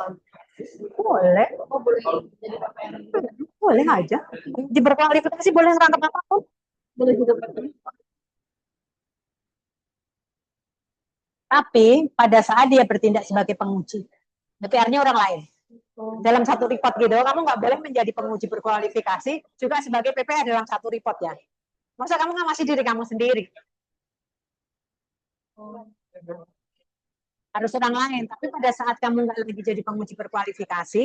Boleh, oh boleh jadi PPN boleh aja. Di berkualifikasi boleh rangkap apapun. boleh juga PPN. Tapi pada saat dia bertindak sebagai penguji, DPR-nya orang lain. Dalam satu report gitu, kamu nggak boleh menjadi penguji berkualifikasi juga sebagai PPA dalam satu report ya. Masa kamu nggak masih diri kamu sendiri? Harus orang lain. Tapi pada saat kamu nggak lagi jadi penguji berkualifikasi,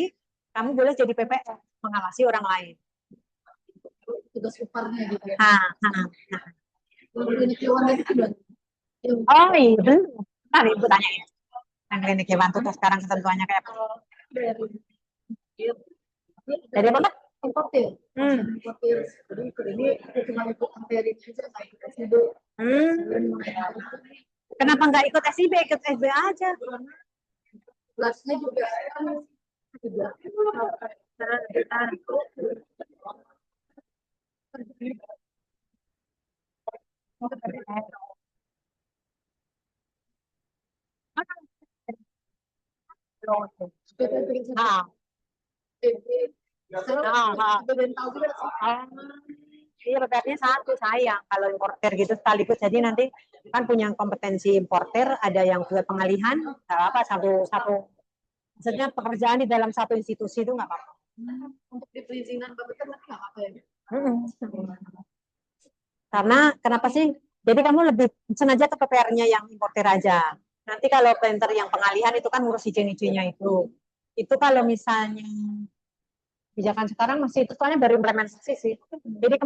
kamu boleh jadi PPA, mengawasi orang lain. Tugas uparnya gitu ya. Nah. Klinik hewan itu sudah. Oh iya, belum. Nah, Ibu tanya ya. Yang klinik hewan tuh sekarang ketentuannya kayak apa? Dari apa? Importir. Importir. Jadi ini cuma ikut materi aja nggak ikut SIB. Kenapa nggak ikut SIB, ikut SB aja? Kelasnya juga kan juga. Ah, iya, PPR-nya 1 sayang kalau importer gitu sekaligus. Jadi nanti kan punya kompetensi importer, ada yang buat pengalihan, nggak apa satu satu. Maksudnya pekerjaan di dalam satu institusi itu nggak apa-apa. Untuk di perizinan Bapak nggak apa ya? Karena kenapa sih? Jadi kamu lebih pesen aja ke PPR-nya yang importer aja. Nanti kalau printer yang pengalihan itu kan ngurus izin-izinnya itu. Itu kalau misalnya kebijakan sekarang masih itu soalnya baru implementasi sih. Jadi